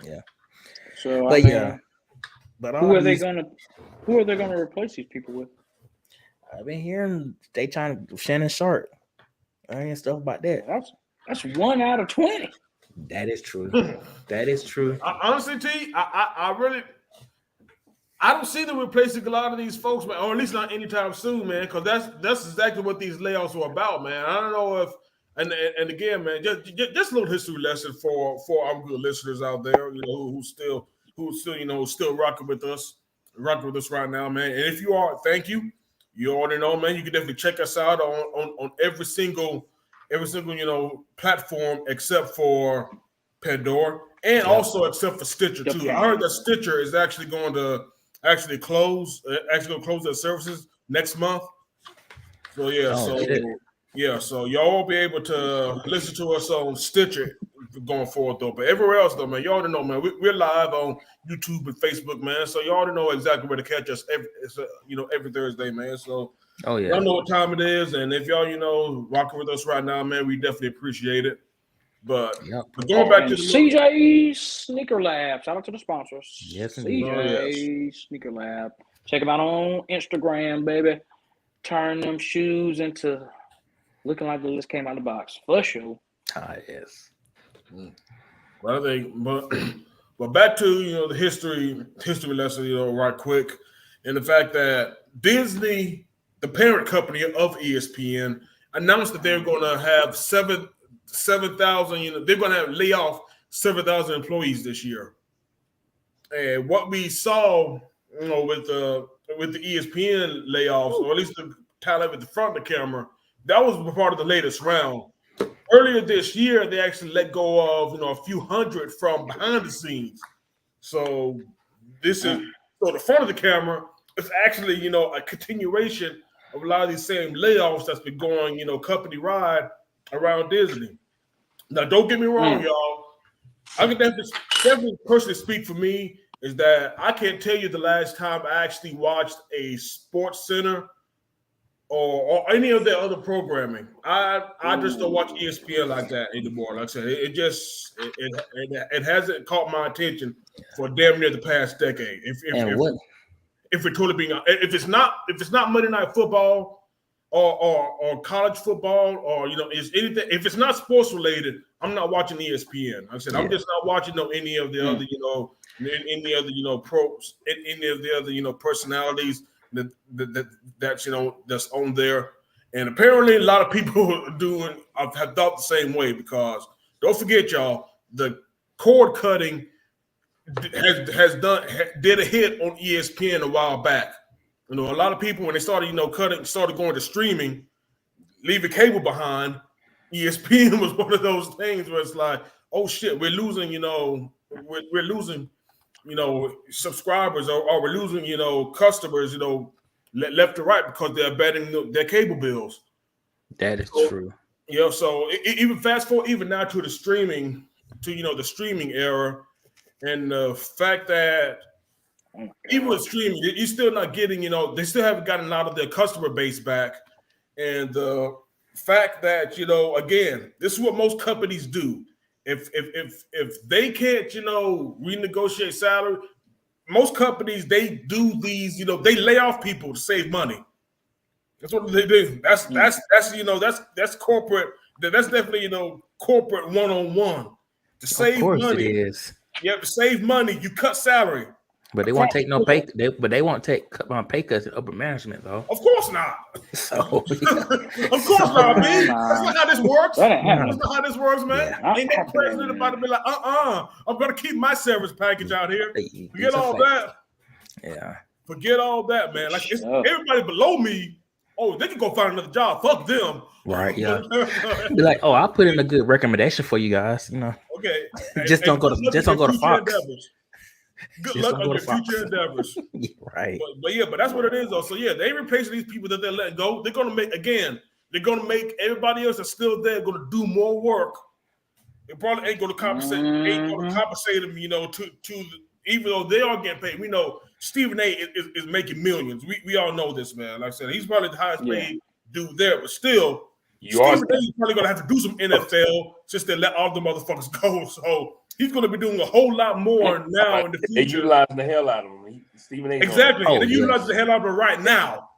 B: Yeah.
E: So
B: but
E: who are they gonna replace these people with?
B: I've been hearing they trying to Shannon Sharp. I ain't stuff about that.
E: That's 1 out of 20.
B: That is true. That is true.
D: Honestly, T, I don't see them replacing a lot of these folks, man, or at least not anytime soon, man, because that's exactly what these layoffs are about, man. I don't know if, and again, man, just a little history lesson for our good listeners out there, who still rocking with us right now, man. And if you are, thank you. You already know, man. You can definitely check us out on every single platform except for Pandora, and also except for Stitcher too. I heard that Stitcher is actually going to close their services next month. So so y'all won't be able to listen to us on Stitcher going forward though. But everywhere else though, man, y'all already know, man, we're live on YouTube and Facebook, man. So y'all already know exactly where to catch us every Thursday, man. So y'all know what time it is, and if y'all rocking with us right now, man, we definitely appreciate it. But going back to the
E: CJ Sneaker Lab. Shout out to the sponsors.
B: Yes,
E: CJ Sneaker Lab. Check them out on Instagram, baby. Turn them shoes into looking like they just came out of the box. For sure.
B: Yes.
D: But I think, but back to the history lesson, right quick, and the fact that Disney, the parent company of ESPN, announced that they're going to have 7,000. They're going to lay off 7,000 employees this year. And what we saw, with the ESPN layoffs, or at least the talent at the front of the camera, that was part of the latest round. Earlier this year, they actually let go of a few hundred from behind the scenes. So the front of the camera is actually a continuation of a lot of these same layoffs that's been going company wide around Disney. Now, don't get me wrong, y'all. I can definitely personally speak for me is that I can't tell you the last time I actually watched a Sports Center or any of their other programming. I just don't watch ESPN like that anymore. Like I said, it hasn't caught my attention for damn near the past decade. If we're totally being, if it's not Monday Night Football or college football or is anything, if it's not sports related, I'm not watching ESPN. Like I said, I'm just not watching any of the other any other pros, any of the other personalities that's on there. And apparently a lot of people have thought the same way, because don't forget, y'all, the cord cutting did a hit on ESPN a while back. A lot of people, when they started going to streaming, leaving cable behind, ESPN was one of those things where it's like, oh shit, we're losing, we're losing, subscribers or we're losing, customers, left to right because they're betting their cable bills.
B: That is true.
D: So even fast forward, even now to the streaming, the streaming era, and the fact that even with streaming, you're still not getting, they still haven't gotten a lot of their customer base back. And the fact that, again, this is what most companies do. If they can't, renegotiate salary, most companies, they do these, they lay off people to save money. That's what they do. That's corporate. That's definitely, corporate one-on-one. To save money.
B: It is.
D: You have to save money. You cut salary.
B: But they won't take no pay. They won't take pay cuts in upper management, though.
D: Of course not.
B: So,
D: of course not, man. That's not how this works. That's not how this works, man.
E: Yeah,
D: ain't no president about to be like, I'm gonna keep my severance package out here. Forget all that.
B: Yeah.
D: Forget all that, man. Like everybody below me. Oh, they can go find another job. Fuck them.
B: Right. Yeah. Be like, oh, I'll put in a good recommendation for you guys.
D: Okay.
B: Just don't go to Fox.
D: Good luck on your future endeavors.
B: Right.
D: But that's what it is, though. So they replacing these people that they're letting go. They're gonna make everybody else that's still there gonna do more work. It probably ain't gonna compensate. Ain't gonna compensate them, to even though they are getting paid. We know Stephen A. is making millions. We all know this, man. Like I said, he's probably the highest paid dude there, but still, Stephen A. is probably gonna have to do some NFL since they let all the motherfuckers go. So he's going to be doing a whole lot more now in the future.
C: They're utilizing the hell out of him. Stephen A.
D: Exactly. They're utilizing the hell out of him right now.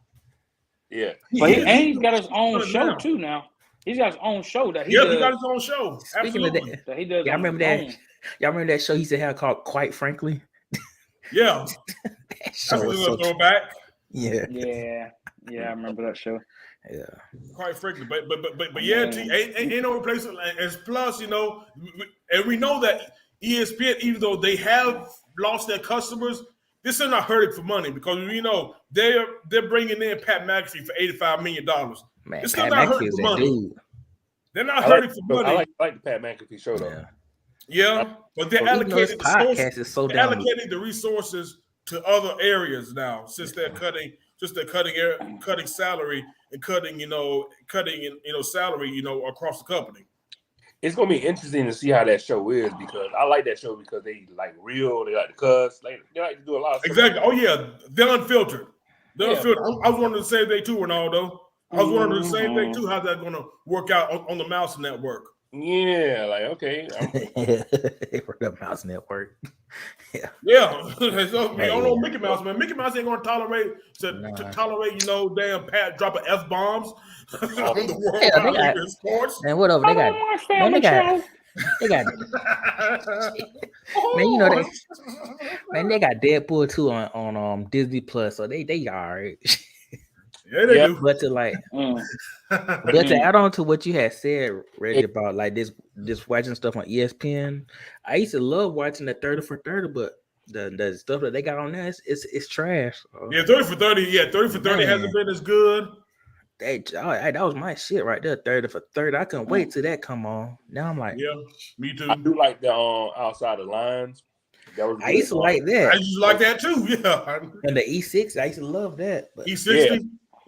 C: Yeah.
E: But he's got his own show too now. He's got his own show that he does.
D: He got his own show.
B: Speaking
D: Absolutely.
B: of that,
E: he does.
B: Y'all remember that show he used to have called Quite Frankly?
D: Yeah.
B: That show was
D: so throwback.
B: Yeah.
E: I remember that show.
B: Yeah.
D: Quite frankly, but ain't no replacement. As plus, and we know that ESPN, even though they have lost their customers, this is not hurting for money because they're bringing in Pat McAfee for $85 million.
B: Man,
D: it's
B: still
D: not hurting for money. Dude. They're not hurting for money.
C: I like the Pat McAfee show though.
D: Yeah, but they're allocating
B: the
D: resources to other areas now since they're cutting salary and cutting salary across the company.
C: It's gonna be interesting to see how that show is because I like that show because they like real, they like to cuss, they like to do a lot of stuff.
D: Exactly. Oh yeah, they're unfiltered. I was wondering the same thing too, Ronaldo. I was wondering the same thing too. How's that gonna work out on the Mouse Network?
C: Yeah, like okay.
B: For the Mouse Network.
D: Yeah. So, we don't know Mickey Mouse, man. Mickey Mouse ain't gonna tolerate damn Pat dropping F-bombs on the world sports.
B: And whatever they got. They got Deadpool 2 on Disney Plus, so they all right.
D: Yeah, they do.
B: But to add on to what you had said, Reggie, about like this watching stuff on ESPN, I used to love watching the 30 for 30, but the stuff that they got on there, it's trash.
D: Yeah, 30 for 30. Yeah, 30 for 30 hasn't been as good.
B: That was my shit right there. 30 for 30. I couldn't wait till that come on. Now I'm like,
D: yeah, me too.
C: I do like the outside the lines.
B: I used to like that.
D: I used to like that too. Yeah,
B: and the E6, I used to love that. But
D: E60.
C: Yeah.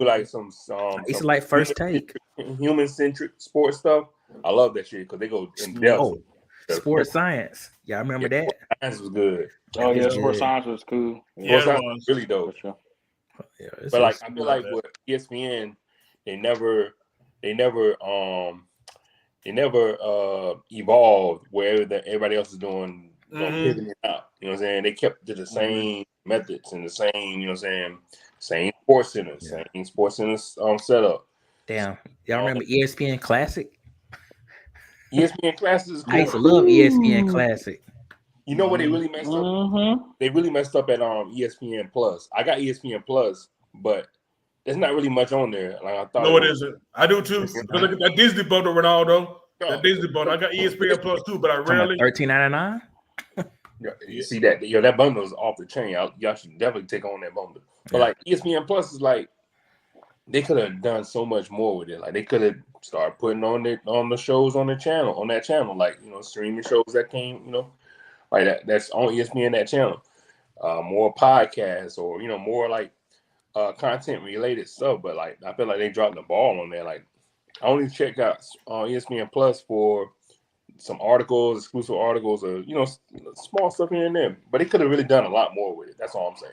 C: Like some
B: I used to like First Take,
C: human-centric sports stuff. I love that shit because they go in depth.
B: Oh, sports science. Yeah, I remember that.
C: Science was good.
E: Oh yeah, sports science was cool.
C: Sports science was really dope.
E: Sure.
B: Yeah,
C: but like I feel like with ESPN, they never evolved where everybody else is doing, pivoting it out. You know what I'm saying? They kept to the same methods and the same, same sports center, same sports center setup.
B: Damn, y'all remember ESPN Classic?
C: ESPN Classic is cool.
B: I used to love ESPN Classic.
C: You know what they really messed up? They really messed up at ESPN Plus. I got ESPN Plus, but there's not really much on there. Like I thought.
D: No, it isn't. I do too. Look at that Disney bundle, Ronaldo. That Disney bundle. I got ESPN Plus too, but I rarely.
B: $13.99.
C: You see that? That bundle is off the chain. Y'all should definitely take on that bundle. But like ESPN Plus is like they could have done so much more with it. Like they could have started putting on the shows on that channel, like streaming shows that came, like that's on ESPN, that channel. More podcasts or more like content related stuff. But like I feel like they dropped the ball on there. Like I only check out ESPN Plus for some articles, exclusive articles, or small stuff here and there. But they could have really done a lot more with it. That's all I'm saying.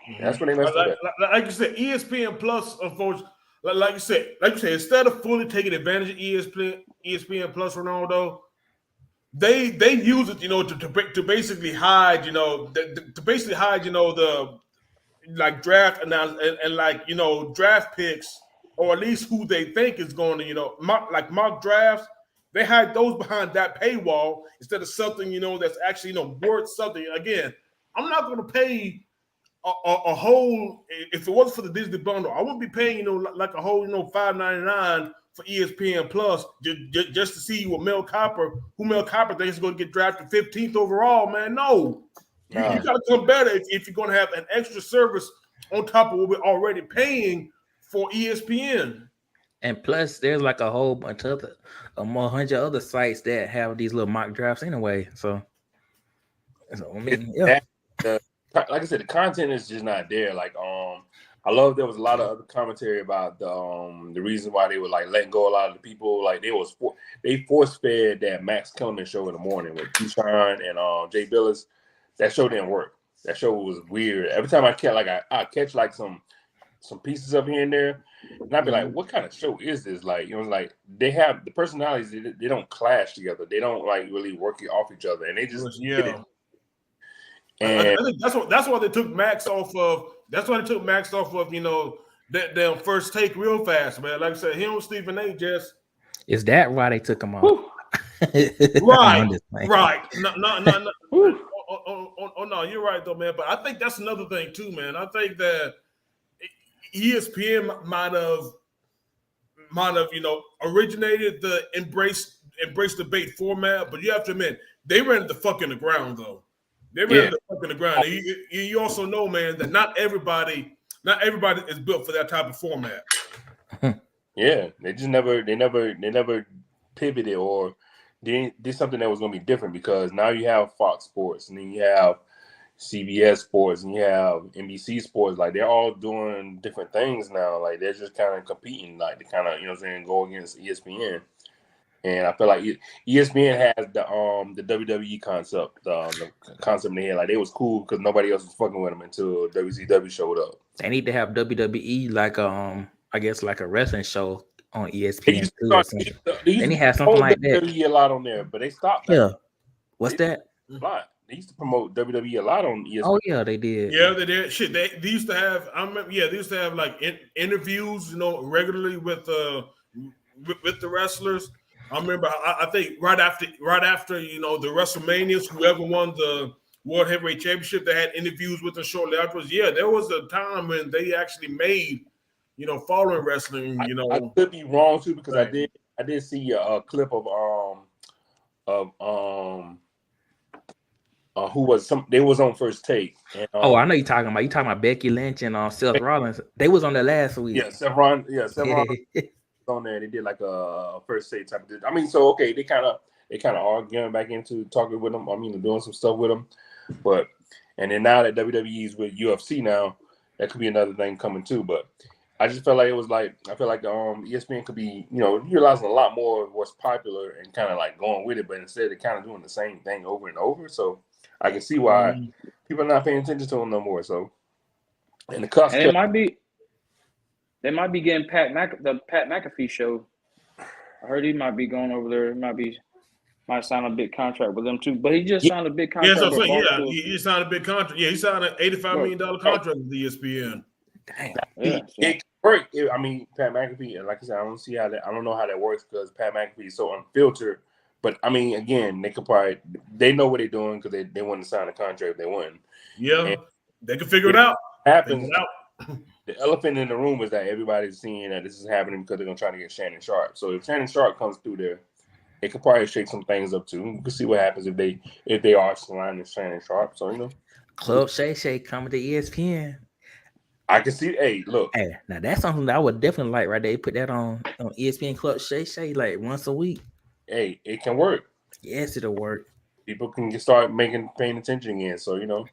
C: Mm-hmm. That's what they messed up.
D: Like you said, ESPN Plus, unfortunately, like you said, instead of fully taking advantage of ESPN Plus, Ronaldo, they use it, to basically hide, the like draft announcements and like draft picks, or at least who they think is going to mock drafts. They hide those behind that paywall instead of something that's actually worth something. Again, I'm not going to pay a whole, if it wasn't for the Disney bundle, I wouldn't be paying like a whole $5.99 for ESPN Plus just to see what Mel Kiper thinks is going to get drafted 15th overall. Man, no. You got to come better if you're going to have an extra service on top of what we're already paying for ESPN.
B: And plus, there's like a whole bunch of 100 other sites that have these little mock drafts anyway. So I mean, yeah.
C: Like I said, the content is just not there. Like, I love there was a lot of other commentary about the reason why they were like letting go a lot of the people. Like they force fed that Max Kellerman show in the morning with Keyshawn and Jay Billis. That show didn't work. That show was weird. Every time I catch like some pieces up here and there, and I'd be like, what kind of show is this? Like, like they have the personalities, they don't clash together. They don't like really work off each other, and they just get it.
D: And I think that's why they took Max off of. That's why they took Max off of. That damn First Take real fast, man. Like I said, him, Stephen A. Just
B: is that why they took him off?
D: Right. No. Oh no, you're right though, man. But I think that's another thing too, man. I think that ESPN might have originated the embrace debate format, but you have to admit they ran the fuck in the ground though. They ran the fuck in the ground. You also know, man, that not everybody is built for that type of format.
C: Yeah, they never pivoted or did something that was going to be different, because now you have Fox Sports and then you have CBS Sports and you have NBC Sports. Like they're all doing different things now. Like they're just kind of competing, like to kind of go against ESPN. And I feel like ESPN has the WWE concept, the concept in their head. Like they was cool because nobody else was fucking with them until WCW showed up.
B: They need to have WWE like I guess like a wrestling show on ESPN too. They need to have something like that.
C: WWE a lot on there, but they stopped that.
B: Yeah. What's that?
C: A lot. They used to promote WWE a lot on ESPN.
B: Oh yeah, they did.
D: Yeah, they did. Shit, they used to have. I remember. Yeah, they used to have like interviews, regularly with the wrestlers. I remember. I think right after the WrestleManias, whoever won the World Heavyweight Championship, they had interviews with them shortly afterwards. Yeah, there was a time when they actually made, following wrestling.
C: I could be wrong too, because right. I did see a clip of who was they was on First Take. And,
B: I know you're talking about Becky Lynch and Seth Rollins. They was on there last week.
C: Yeah, Seth Rollins on there. They did like a First Take type of thing. I mean, so okay, they kind of are getting back into talking with them. I mean, doing some stuff with them. And then now that WWE's with UFC now, that could be another thing coming too. But I just felt like it was like, I feel like ESPN could be, utilizing a lot more of what's popular and kind of like going with it, but instead they're kind of doing the same thing over and over. So I can see why people are not paying attention to them no more. So, and the cost.
E: And they might be getting the Pat McAfee show. I heard he might be going over there. Might sign a big contract with them too. But he just signed a big contract.
D: He signed a big contract. Yeah, he signed an $85 million contract with ESPN.
B: Damn.
C: It's great. I mean, Pat McAfee, and like I said, I don't know how that works because Pat McAfee is so unfiltered. But I mean, again, they know what they're doing because they want to sign a contract if they win.
D: Yeah, and they can figure it out.
C: The elephant in the room is that everybody's seeing that this is happening because they're gonna try to get Shannon Sharp. So if Shannon Sharp comes through there, they could probably shake some things up too. We can see what happens if they are signing Shannon Sharp. So
B: Club Shay Shay coming to ESPN.
C: I can see. Hey, look.
B: Hey, now that's something that I would definitely like right there. Put that on ESPN Club Shay like once a week.
C: Hey, it can work.
B: Yes, it'll work.
C: People can start paying attention again. So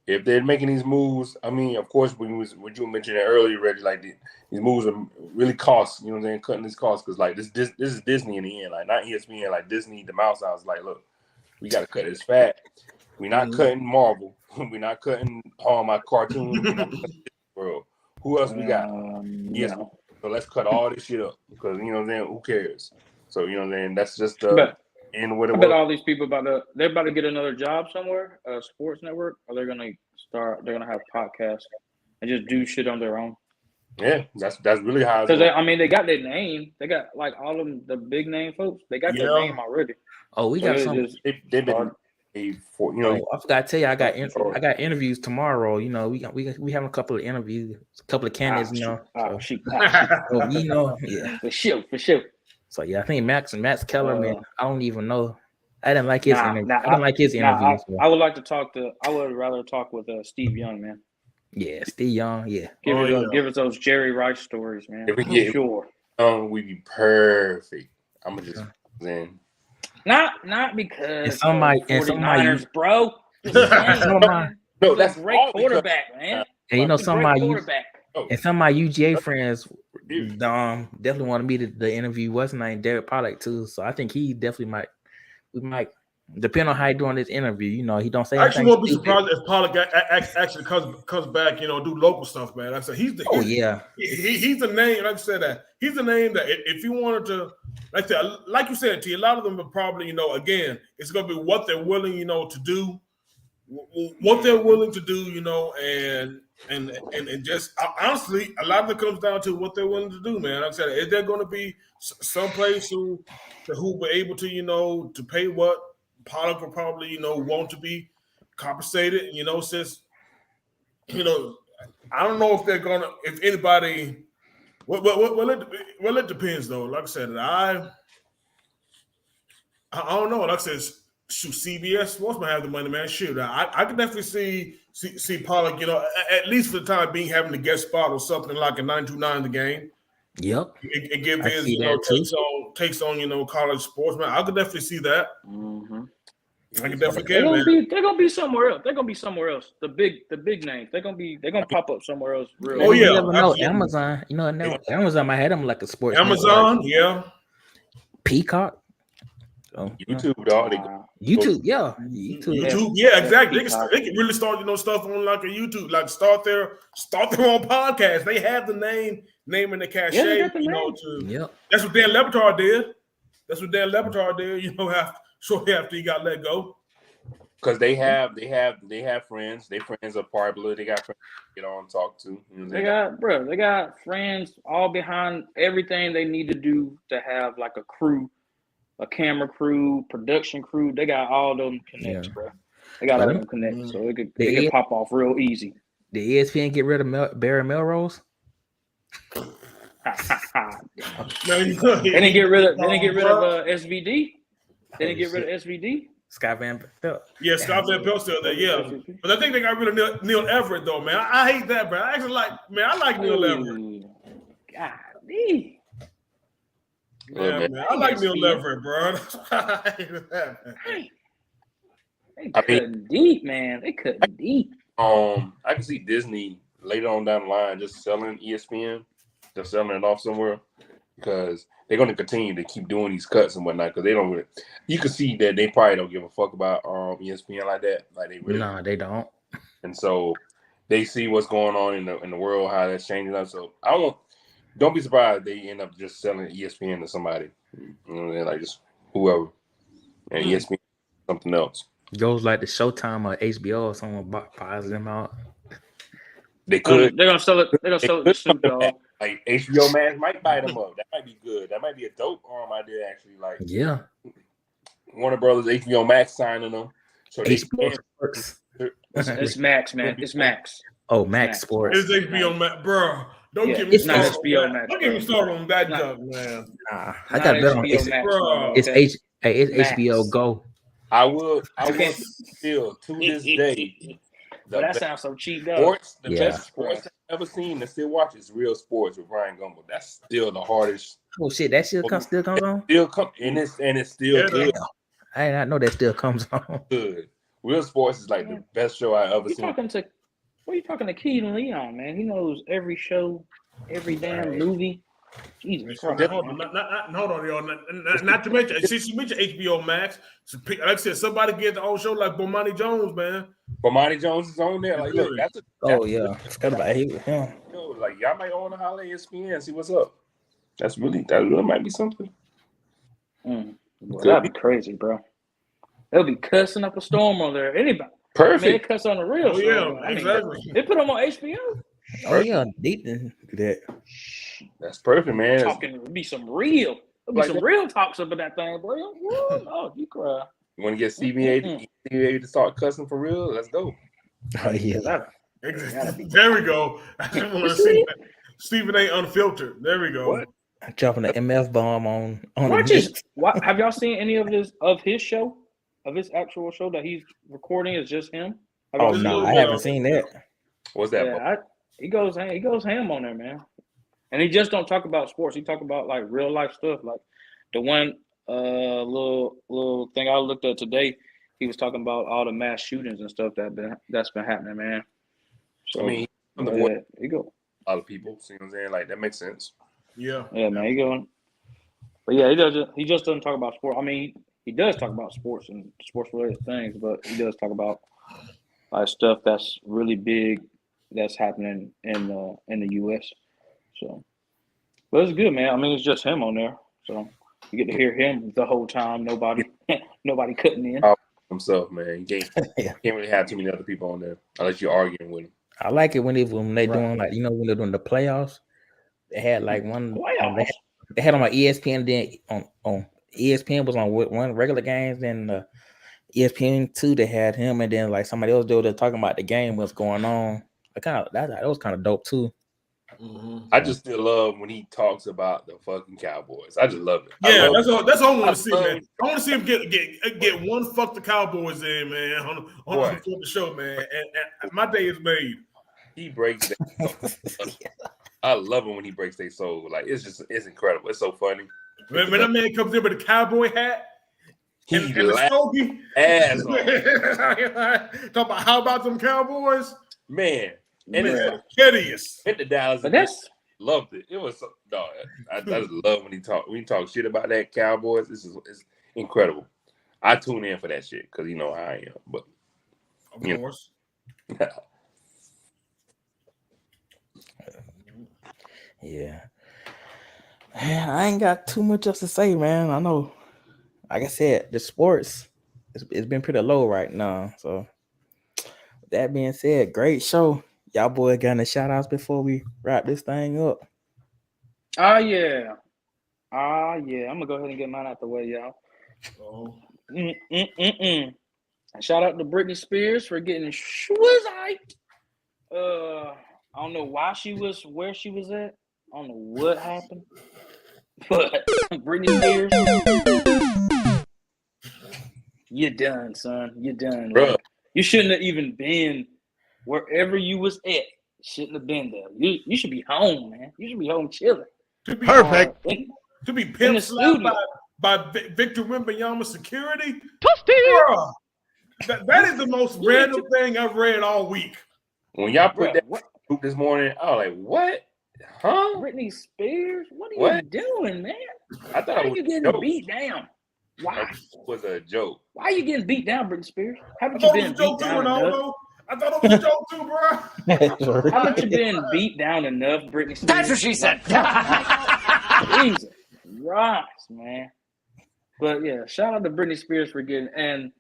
C: if they're making these moves, I mean, of course, what you mentioned earlier, Reggie, like these moves are really cost. You know what I'm saying? Cutting these costs because like this is Disney in the end, like not ESPN, like Disney, the Mouse House. Like, look, we got to cut this fat. We're not cutting Marvel. We're not cutting all my cartoons. We're not cutting World. Who else we got? Yes. So let's cut all this shit up because you know what I'm saying. Who cares? So you know what I'm saying. That's just and what it
E: I
C: was.
E: bet all these people they're about to get another job somewhere, a sports network, or they're gonna have podcasts and just do shit on their own.
C: Yeah, that's really how.
E: Because they got their name. They got like all of them, the big name folks. They got their name already.
B: Oh, we got some.
C: They've been for I
B: forgot to tell you, I got interviews tomorrow. You know, we having a couple of interviews, a couple of candidates. Yeah.
E: For sure.
B: So yeah, I think Max Kellerman. I don't even know. I didn't like his interview. I didn't like his interview.
E: I would rather talk with Steve Young, man.
B: Yeah, Steve Young. Yeah.
E: Give us those Jerry Rice stories, man.
C: If we get we'd be perfect. I'm gonna just then.
E: Not because
B: and somebody
E: 49ers, bro.
C: No, that's
E: a great quarterback, man.
B: And you know, somebody and some of my UGA friends definitely wanted me to interview what's his name, Derek Pollock too. So I think he definitely might depend on how he doing this interview. You know, he don't say.
D: I actually won't be surprised if Pollock actually comes back. You know, do local stuff, man. Like I said he's the he's the name. Like I said that he's the name that if you wanted to, like you said, T, a lot of them are probably again, it's gonna be what they're willing to do, what they're willing to do, and just honestly, a lot of it comes down to what they're willing to do, man. Like I said, is there going to be some place who were able to to pay what Pollock will probably want to be compensated, since I don't know if they're gonna, if anybody. Well, it depends though. Like I said, I don't know. Like I said, shoot, CBS Sports might have the money, man. Shoot, I could definitely see Pollock, at least for the time being, having the guest spot or something like a 929 the game.
B: Yep.
C: And
D: give his takes on college sports, man. I could definitely see that.
E: Mm-hmm.
D: I can definitely get it.
E: They're gonna be somewhere else. They're gonna be somewhere else. The big names. They're gonna pop up somewhere else.
B: Oh yeah. You never know. Amazon. Amazon might have them like a sports.
D: Amazon, yeah.
B: Peacock.
C: YouTube, dog.
B: YouTube, yeah. YouTube,
D: yeah, exactly. They can really start, stuff on like a YouTube, like start their own podcast. They have the name and the cachet, That's what Dan Lebatard did. Shortly after he got let go.
C: Because they have friends. They friends are popular. They got friends to get on and talk to.
E: They got friends all behind everything they need to do to have like a crew, a camera crew, production crew. They got all those connects, bro. They got all them connects, so it could pop off real easy.
B: Did ESPN get rid of Barry Melrose?
E: They didn't get rid of SVD. They didn't get rid of SVD.
B: Scott Van Pelt.
D: Yeah, Scott Van Pelt's still there. Yeah, but I think they got rid of Neil Everett though, man. I hate that, bro. I like Neil Everett.
E: Golly.
D: Yeah, man. I like Neil Everett, bro. I hate that, man.
E: They cutting deep, man. They cutting deep.
C: I can see Disney later on down the line just selling ESPN, just selling it off somewhere because they're going to continue to keep doing these cuts and whatnot because they don't really. You can see that they probably don't give a fuck about ESPN like that. Like they really.
B: No, they don't.
C: And so they see what's going on in the world, how that's changing up. So don't be surprised they end up just selling ESPN to somebody. Like just whoever, and ESPN something else.
B: Goes like the Showtime or HBO or someone buys them out.
C: They could.
E: They're gonna sell it. They're gonna sell it to Snoop Dogg.
C: Like HBO Max might buy them up. That might be good. That might be a dope idea actually. Like Warner Brothers, HBO Max signing them. So
E: it's Max, man. It's Max.
B: Oh, Max Sports.
D: It's HBO Max, bro. Don't get me started. Don't get me started on that junk, man.
B: I got better on it. It's HBO Go.
C: I would still to this day.
E: But that sounds so cheap, though.
C: The best sports ever seen and still watch is Real Sports with Ryan Gumble. That's still the hardest.
B: Oh shit, that shit still comes on.
C: And it's still good.
B: I did not know that still comes on.
C: Good. Real Sports is like the best show I ever seen.
E: What are you talking to Keaton Leon, man? He knows every show, every damn movie. Jesus Christ.
D: Hold on, y'all. Not to mention, since you mentioned HBO Max, like I said, somebody get their own show like Bomani Jones, man.
C: Bomani Jones is on there. Like, look, that's like y'all might own a holler ESPN and see what's up. That really might be something.
E: Well, that'd be crazy, bro. They'll be cussing up a storm on there. Anybody.
C: Perfect.
E: They cuss on the real.
D: Oh, yeah, exactly.
E: They put them on HBO.
B: Oh yeah, they did that.
C: That's perfect, man.
E: There'll be some real talks up in that thing, boy. Oh, you cry.
C: You want to get CBA to start cussing for real? Let's go.
B: Oh yeah.
D: There we go. I just want to see Stephen A. Unfiltered. There we go.
E: What?
B: Dropping the MF bomb on
E: Have y'all seen any of his show? Of his actual show that he's recording is just him?
B: Oh no, I haven't seen that.
C: What's that?
E: Yeah, he goes ham on there, man. And he just don't talk about sports. He talk about like real life stuff. Like the one little thing I looked at today, he was talking about all the mass shootings and stuff that's been happening, man. So
C: I mean,
E: he go.
C: A lot of people, see what I'm saying? Like that makes sense.
D: Yeah,
E: man, he going. But yeah, he just doesn't talk about sport. I mean, he does talk about sports and sports related things, but he does talk about like stuff that's really big that's happening in the U.S. So, but it's good, man. I mean, it's just him on there, so you get to hear him the whole time. Nobody cutting in.
C: Himself, man. You can't really have too many other people on there unless you're arguing with him.
B: I like it when they doing like when they're doing the playoffs. They had like one. They had on my ESPN. Then on ESPN was on one regular games. Then ESPN 2 they had him, and then like somebody else there talking about the game, what's going on. That was kind of dope too.
D: Mm-hmm.
C: I just still love when he talks about the fucking Cowboys. I just love it.
D: Yeah, that's all I want to see, man. I want to see him get one fuck the Cowboys in, man, on the show, man. And my day is made.
C: He breaks that. I love it when he breaks their soul. Like it's incredible. It's so funny.
D: When that man comes in with a cowboy hat,
C: he
D: and the stogie
C: ass
D: talk about how about them Cowboys,
C: man. And
D: it's hideous.
C: Hit the Dallas.
E: But that's
C: loved it. It was I just love when he talk shit about that Cowboys. It's incredible. I tune in for that shit because you know how I am. But
D: of course.
B: Yeah. Man, I ain't got too much else to say, man. I know, like I said, the sports it's been pretty low right now. So with that being said, great show. Y'all boy got any shout outs before we wrap this thing up?
E: Yeah. I'm gonna go ahead and get mine out the way, y'all.
D: Oh.
E: Shout out to Britney Spears for getting schwizzite. I don't know why she was where she was at. I don't know what happened. But Britney Spears, you're done, son. You're done.
C: Bro.
E: You shouldn't have even been wherever you was at. Shouldn't have been there. You should be home, man. You should be home chilling.
D: Perfect. To be pimp slapped by Victor Wembanyama security. Bruh, that is the most random thing I've read all week.
C: When y'all put that group this morning, I was like, "What? Huh?
E: Britney Spears? What are you doing, man?
C: I thought
E: Why are you getting beat down? Why?
C: It was a joke.
E: Why are you getting beat down, Britney Spears? Haven't you been beat down enough?
D: I thought it was a joke too, bro.
E: Haven't you been beat down enough, Britney Spears?
F: That's what she said.
E: Jesus Christ, man. But yeah, shout out to Britney Spears for getting,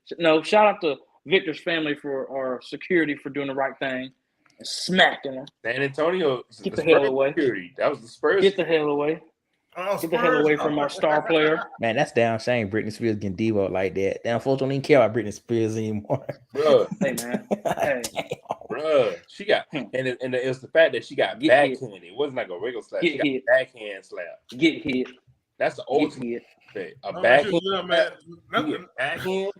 E: shout out to Victor's family for our security for doing the right thing and smacking them.
C: San Antonio,
E: get the hell away.
C: Security. That was the Spurs.
E: Get the hell away. Get the hell away from our star player.
B: Man, that's damn shame. Britney Spears getting devoted like that. Damn folks don't even care about Britney Spears anymore.
C: Bro.
E: Hey, man. Hey.
C: Bro. She got, and it was the fact that she got backhanded. It wasn't like a regular slap. She got a backhand slap.
E: Get hit.
C: That's the ultimate. A backhand slap. Backhand?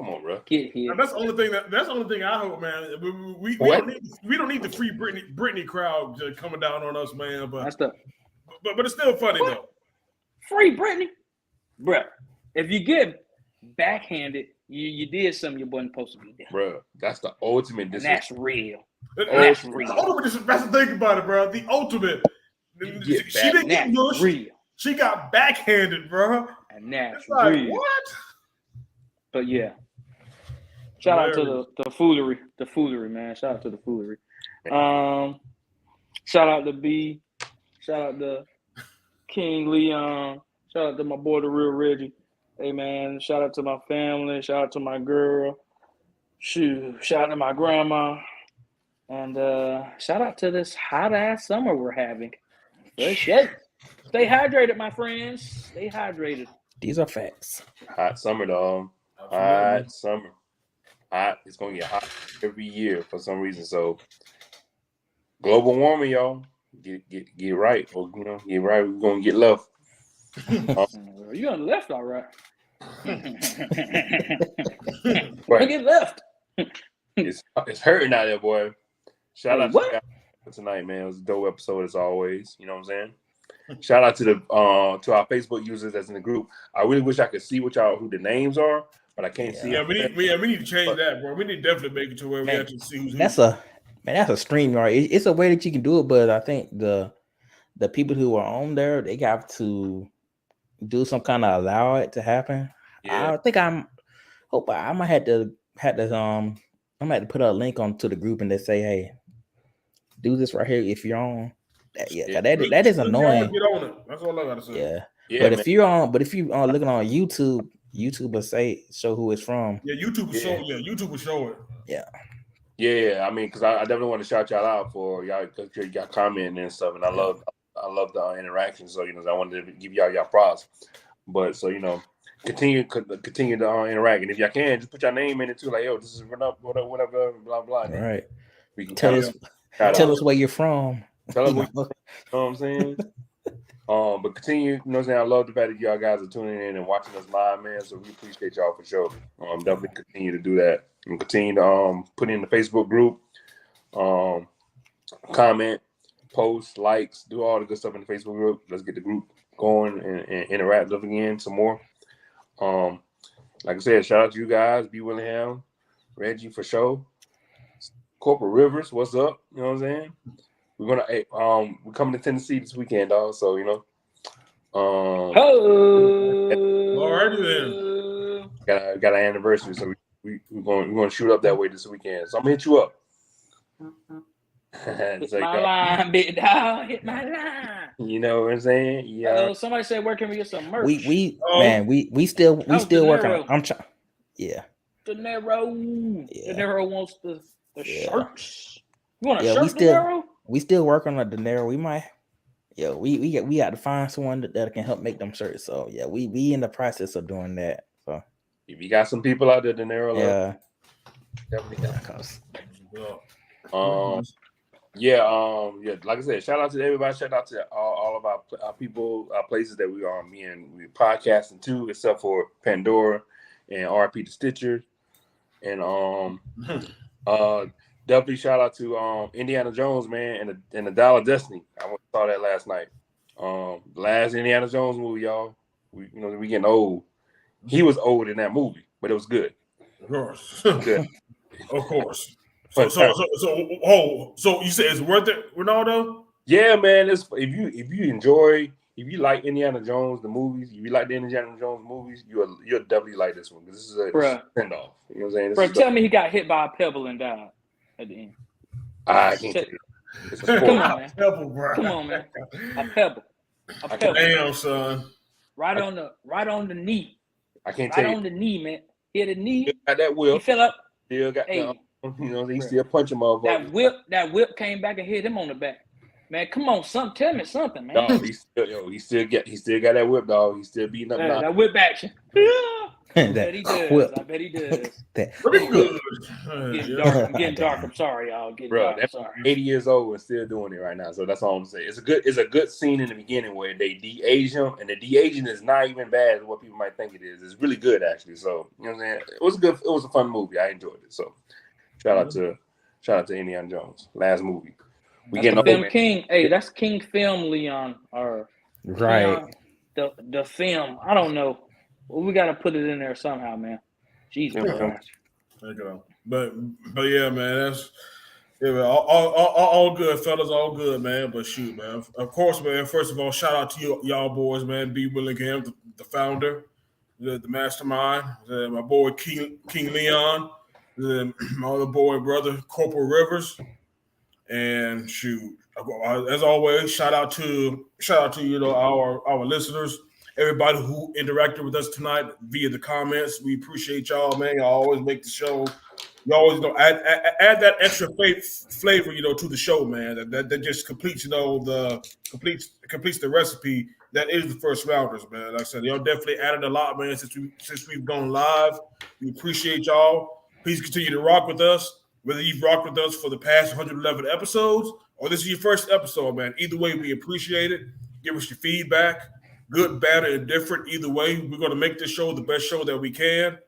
C: Come on, bro.
E: Get here.
D: That's the only thing. That's the only thing I hope, man. We don't need the free Britney crowd coming down on us, man. But it's still funny though.
E: Free Britney, bro. If you get backhanded, you did something you wasn't supposed to be doing.
C: Bro, that's the ultimate disrespect.
E: That's real.
D: That's real. That's the thing about it, bro. The ultimate. She didn't get pushed. Real. She got backhanded, bro.
E: And that's
D: like,
E: real.
D: What?
E: But yeah. Shout out to the foolery. The foolery, man. Shout out to the foolery. Shout out to B. Shout out to King Leon. Shout out to my boy, the real Reggie. Hey, man. Shout out to my family. Shout out to my girl. Shoot. Shout out to my grandma. And shout out to this hot-ass summer we're having. Good shit. Stay hydrated, my friends. Stay hydrated.
B: These are facts.
C: Hot summer, dog. Hot summer. Hot. It's going to get hot every year for some reason. So, global warming, y'all. Get right. Or, get right. We're going to get left.
E: You on the left, all right. Get left.
C: It's hurting out there, boy. Shout out to you guys for tonight, man. It was a dope episode as always. You know what I'm saying? Shout out to the to our Facebook users that's in the group. I really wish I could see who the names are, but I can't see.
D: Yeah, we need to change that, bro. We need to definitely make it to where we actually see who's.
B: That's a stream, right? It's a way that you can do it, but I think the people who are on there, they got to do some kind of allow it to happen. Yeah. I think I might have to put a link onto the group and they say, hey, do this right here if you're on. That is annoying.
D: Get on it. That's all I gotta say.
B: Yeah, but if you're looking on YouTube will show who it's from.
D: Yeah, YouTube will show it.
C: Yeah. I mean, because I definitely want to shout y'all out for y'all commenting and stuff, and I love the interaction. So I wanted to give y'all props. But so continue to interact, and if y'all can, just put your name in it too. Like, yo, this is whatever, blah blah.
B: Right.
C: We can
B: tell us where you're from.
C: Tell us what I'm saying. But continue, I love the fact that y'all guys are tuning in and watching us live, man. So we appreciate y'all for sure. Definitely continue to do that and continue to put in the Facebook group, comment, post, likes, do all the good stuff in the Facebook group. Let's get the group going and interact with again some more. Like I said, shout out to you guys, B. Willingham, Reggie for sure. Corporal Rivers, what's up? You know what I'm saying? We're coming to Tennessee this weekend, dog. So
D: alrighty
C: then. Got an anniversary, so we're going to shoot up that way this weekend. So I'm gonna hit you up.
E: Hit my line, big dog. Hit my line.
C: You know what I'm saying? Yeah.
E: Somebody said, where can we get some merch?
B: We still working on. I'm trying. Yeah.
E: De Niro wants the shirts. You want a
B: shirt,
E: De Niro?
B: We still working on De Niro. We might. Yeah, we got to find someone that can help make them shirts. So yeah, we in the process of doing that. So
C: if you got some people out there, De Niro, definitely like I said, shout out to everybody. Shout out to all of our people, our places that we are. We podcasting too, except for Pandora and RP to Stitcher, and definitely shout out to Indiana Jones, man, and the Dial of Destiny. I saw that last night. The last Indiana Jones movie, y'all. We getting old. He was old in that movie, but it was good.
D: Of course.
C: Good.
D: Of course. So you say it's worth it, Ronaldo?
C: Yeah, man. If you like Indiana Jones, the movies, if you like the Indiana Jones movies, you'll definitely like this one because this is a send-off. You know what I'm saying?
E: Tell me he got hit by a pebble and died at the end.
C: I can't tell you.
E: Come on, man.
D: Pebble, bro.
E: Come on, man. A pebble.
D: Damn, son.
E: Right on the knee.
C: I can't tell you.
E: Right on the knee, man. Hit the knee.
C: Got that whip.
E: He fell up.
C: Still got he still punching motherfuckers.
E: That whip came back and hit him on the back. Man, come on, tell me something, man.
C: Dog, he still got that whip, dog. He's still beating up.
E: That whip action. I bet he does. I bet he does.
D: Pretty good.
E: Getting dark. I'm sorry, y'all.
C: Bro, that's 80 years old and still doing it right now. So that's all I'm saying. It's a good scene in the beginning where they de-age him, and the de-aging is not even bad as what people might think it is. It's really good actually. So you know what I'm saying? It was good. It was a fun movie. I enjoyed it. So shout out to Indiana Jones. Last movie. We
E: that's
C: getting
E: film
C: old,
E: King. Hey, that's King Film Leon or
B: Right.
E: Leon, the film. I don't know. Well, we gotta put it in there somehow, man. Jesus Christ.
D: But yeah, man, that's all good, fellas, all good, man. But shoot, man. Of course, man. First of all, shout out to y'all boys, man. B. Willingham, the founder, the mastermind, my boy King Leon, my other boy brother Corporal Rivers, and shoot. As always, shout out to our listeners. Everybody who interacted with us tonight via the comments, we appreciate y'all, man. Y'all always make the show. You always add that extra flavor, to the show, man. That just completes, completes the recipe that is the First Rounders, man. Like I said, y'all definitely added a lot, man, since we've gone live. We appreciate y'all. Please continue to rock with us. Whether you've rocked with us for the past 111 episodes or this is your first episode, man. Either way, we appreciate it. Give us your feedback. Good, bad, or indifferent. Either way, we're going to make this show the best show that we can.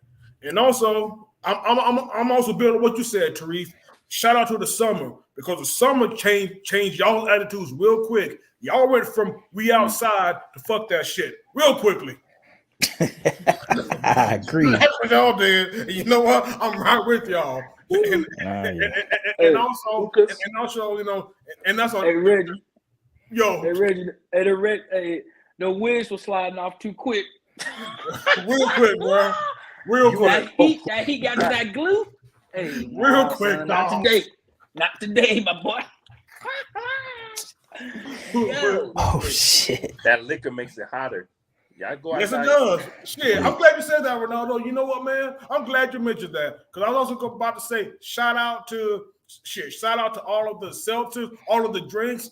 D: And also, I'm also building what you said, Tarif. Shout out to the summer because the summer changed y'all's attitudes real quick. Y'all went from we outside to fuck that shit real quickly.
B: I agree.
D: That's what y'all did. You know what? I'm right with y'all. And also, and that's all.
E: Hey Reggie.
D: Yo.
E: Hey Reggie. The wigs were sliding off too quick.
D: Real quick, bro. Real quick.
E: That he got that glue. Hey,
D: real quick,
E: son, not today, my boy.
B: Oh shit!
C: That liquor makes it hotter. Y'all go
D: yes,
C: outside.
D: it does. Shit, I'm glad you said that, Ronaldo. You know what, man? I'm glad you mentioned that because I was also about to say shout out to all of the seltzers, all of the drinks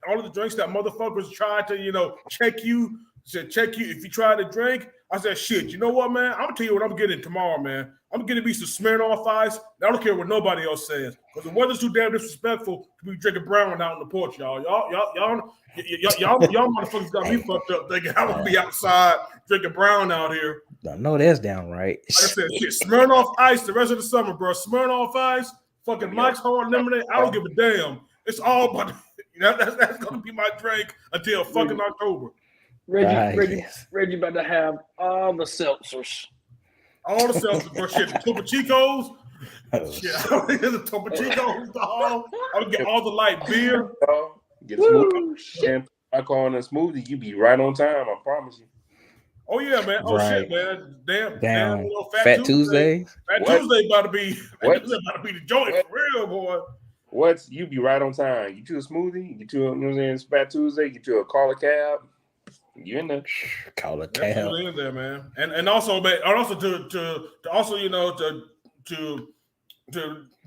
D: that motherfuckers tried to, check you if you try to drink. I said, shit, you know what, man? I'm gonna tell you what I'm getting tomorrow, man. I'm getting me some Smirnoff Ice. I don't care what nobody else says because the weather's too damn disrespectful to be drinking brown out on the porch, y'all. Y'all motherfuckers got me fucked up thinking I'm gonna be outside drinking brown out here.
B: I know that's down right.
D: Like I said, shit, Smirnoff Ice the rest of the summer, bro. Smirnoff Ice, fucking Mike's Hard Lemonade. I don't give a damn. It's all but that's gonna be my drink until fucking October.
E: Reggie about to have all the seltzers.
D: All the seltzers, bro. Shit, the Topo Chicos. Shit, the Topo Chicos. I'm gonna get all the light beer.
C: Get a smoothie and alcohol in a smoothie. You be right on time. I promise you.
D: Oh yeah, man. Oh
B: right.
D: Shit, man. Damn.
B: Fat Tuesday.
D: Fat Tuesday about to be the joint for real, boy.
C: What? You be right on time. You do a smoothie. Get you a Fat Tuesday. Get you a call a cab. You in there?
B: Call a cab.
D: Absolutely in there, man. And also, man, to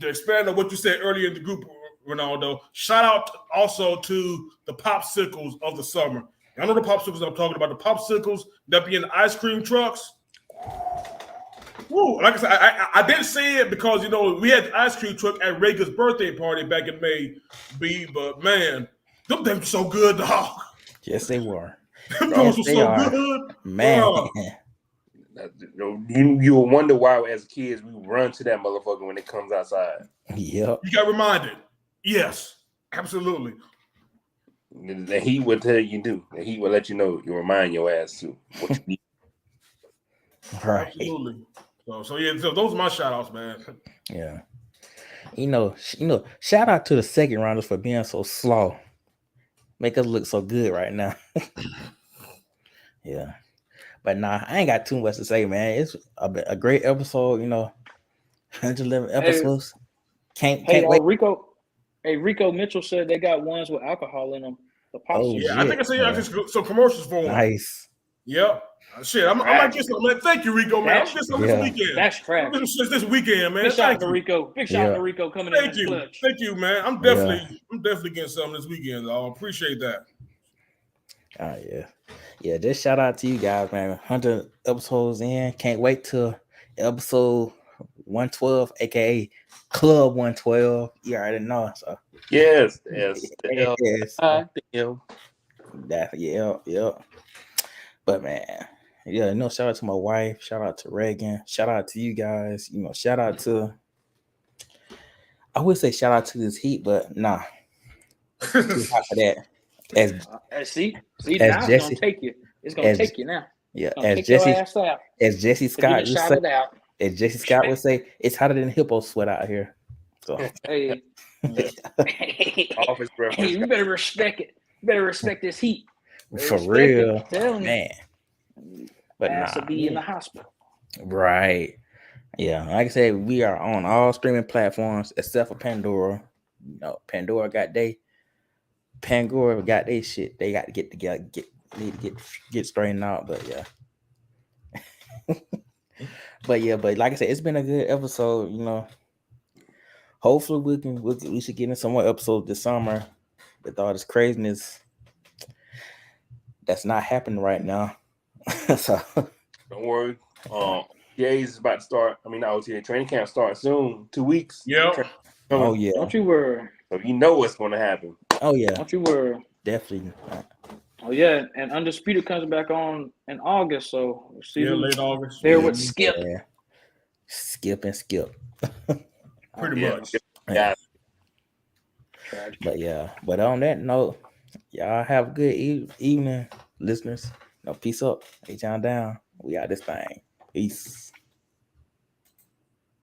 D: expand on what you said earlier in the group, Ronaldo. Shout out also to the popsicles of the summer. I know the popsicles I'm talking about. The popsicles that be in the ice cream trucks. Woo! Like I said, I didn't say it because we had the ice cream truck at Reagan's birthday party back in May. But man, them things were so good, dog.
B: Yes, they were.
D: Them things were so good,
B: man.
C: You will wonder why, as kids, we run to that motherfucker when it comes outside.
B: Yep.
D: You got reminded. Yes, absolutely.
C: The heat will tell you do. The heat will let you know. You remind your ass too. What you need.
B: Right.
D: Absolutely. So those are my shout outs, man.
B: Yeah. Shout out to the second rounders for being so slow. Make us look so good right now. Yeah. But nah, I ain't got too much to say, man. It's a great episode, 111 episodes. Can't wait.
E: Rico Mitchell said they got ones with alcohol in them.
D: I think I see some commercials for them.
B: Nice.
D: Yep. Shit, I might get some, man. Thank you, Rico, man. I'm get some this weekend.
E: That's trash.
D: This weekend, man.
E: Big shout out to Rico. Big shout out to Rico coming in the clutch.
D: Thank you, man. I'm definitely getting some this weekend, though. I appreciate that.
B: Oh yeah. Just shout out to you guys, man. 100 episodes in. Can't wait till episode 112, aka Club 112. You already know. So
C: Yes.
B: yes. Yeah. But man, shout out to my wife, shout out to Reagan, shout out to you guys, shout out to, I would say shout out to this heat, but nah. Too hot for that.
E: See,
B: as
E: now
B: Jesse,
E: it's gonna take you. It's gonna take you now.
B: Yeah,
E: as Jesse, your ass out.
B: As Jesse Scott
E: would say,
B: as Jesse Scott would say, it's hotter than hippo sweat out here. So
E: hey, you better respect it. You better respect this heat.
B: For real, man. But
E: ass to be in the hospital.
B: Right. Yeah, like I said, we are on all streaming platforms except for Pandora. Pandora got they shit. They got to get together, get straightened out. But yeah. but like I said, it's been a good episode. Hopefully we should get in some more episodes this summer with all this craziness that's not happening right now. So
C: don't worry. OTAs is about to start. I mean, not OTA, training camp starts soon. 2 weeks.
D: Yeah.
B: Oh yeah.
E: Don't you worry.
C: So you know what's going to happen.
B: Oh yeah.
E: Don't you worry.
B: Definitely.
E: Oh yeah, and Undisputed comes back on in August, so we'll see
D: late August.
E: There with Skip.
B: Yeah. Skip.
D: Pretty much.
C: Yeah.
B: But on that note, y'all have a good evening, listeners. Peace up. Hey, John down. We out this thing. Peace.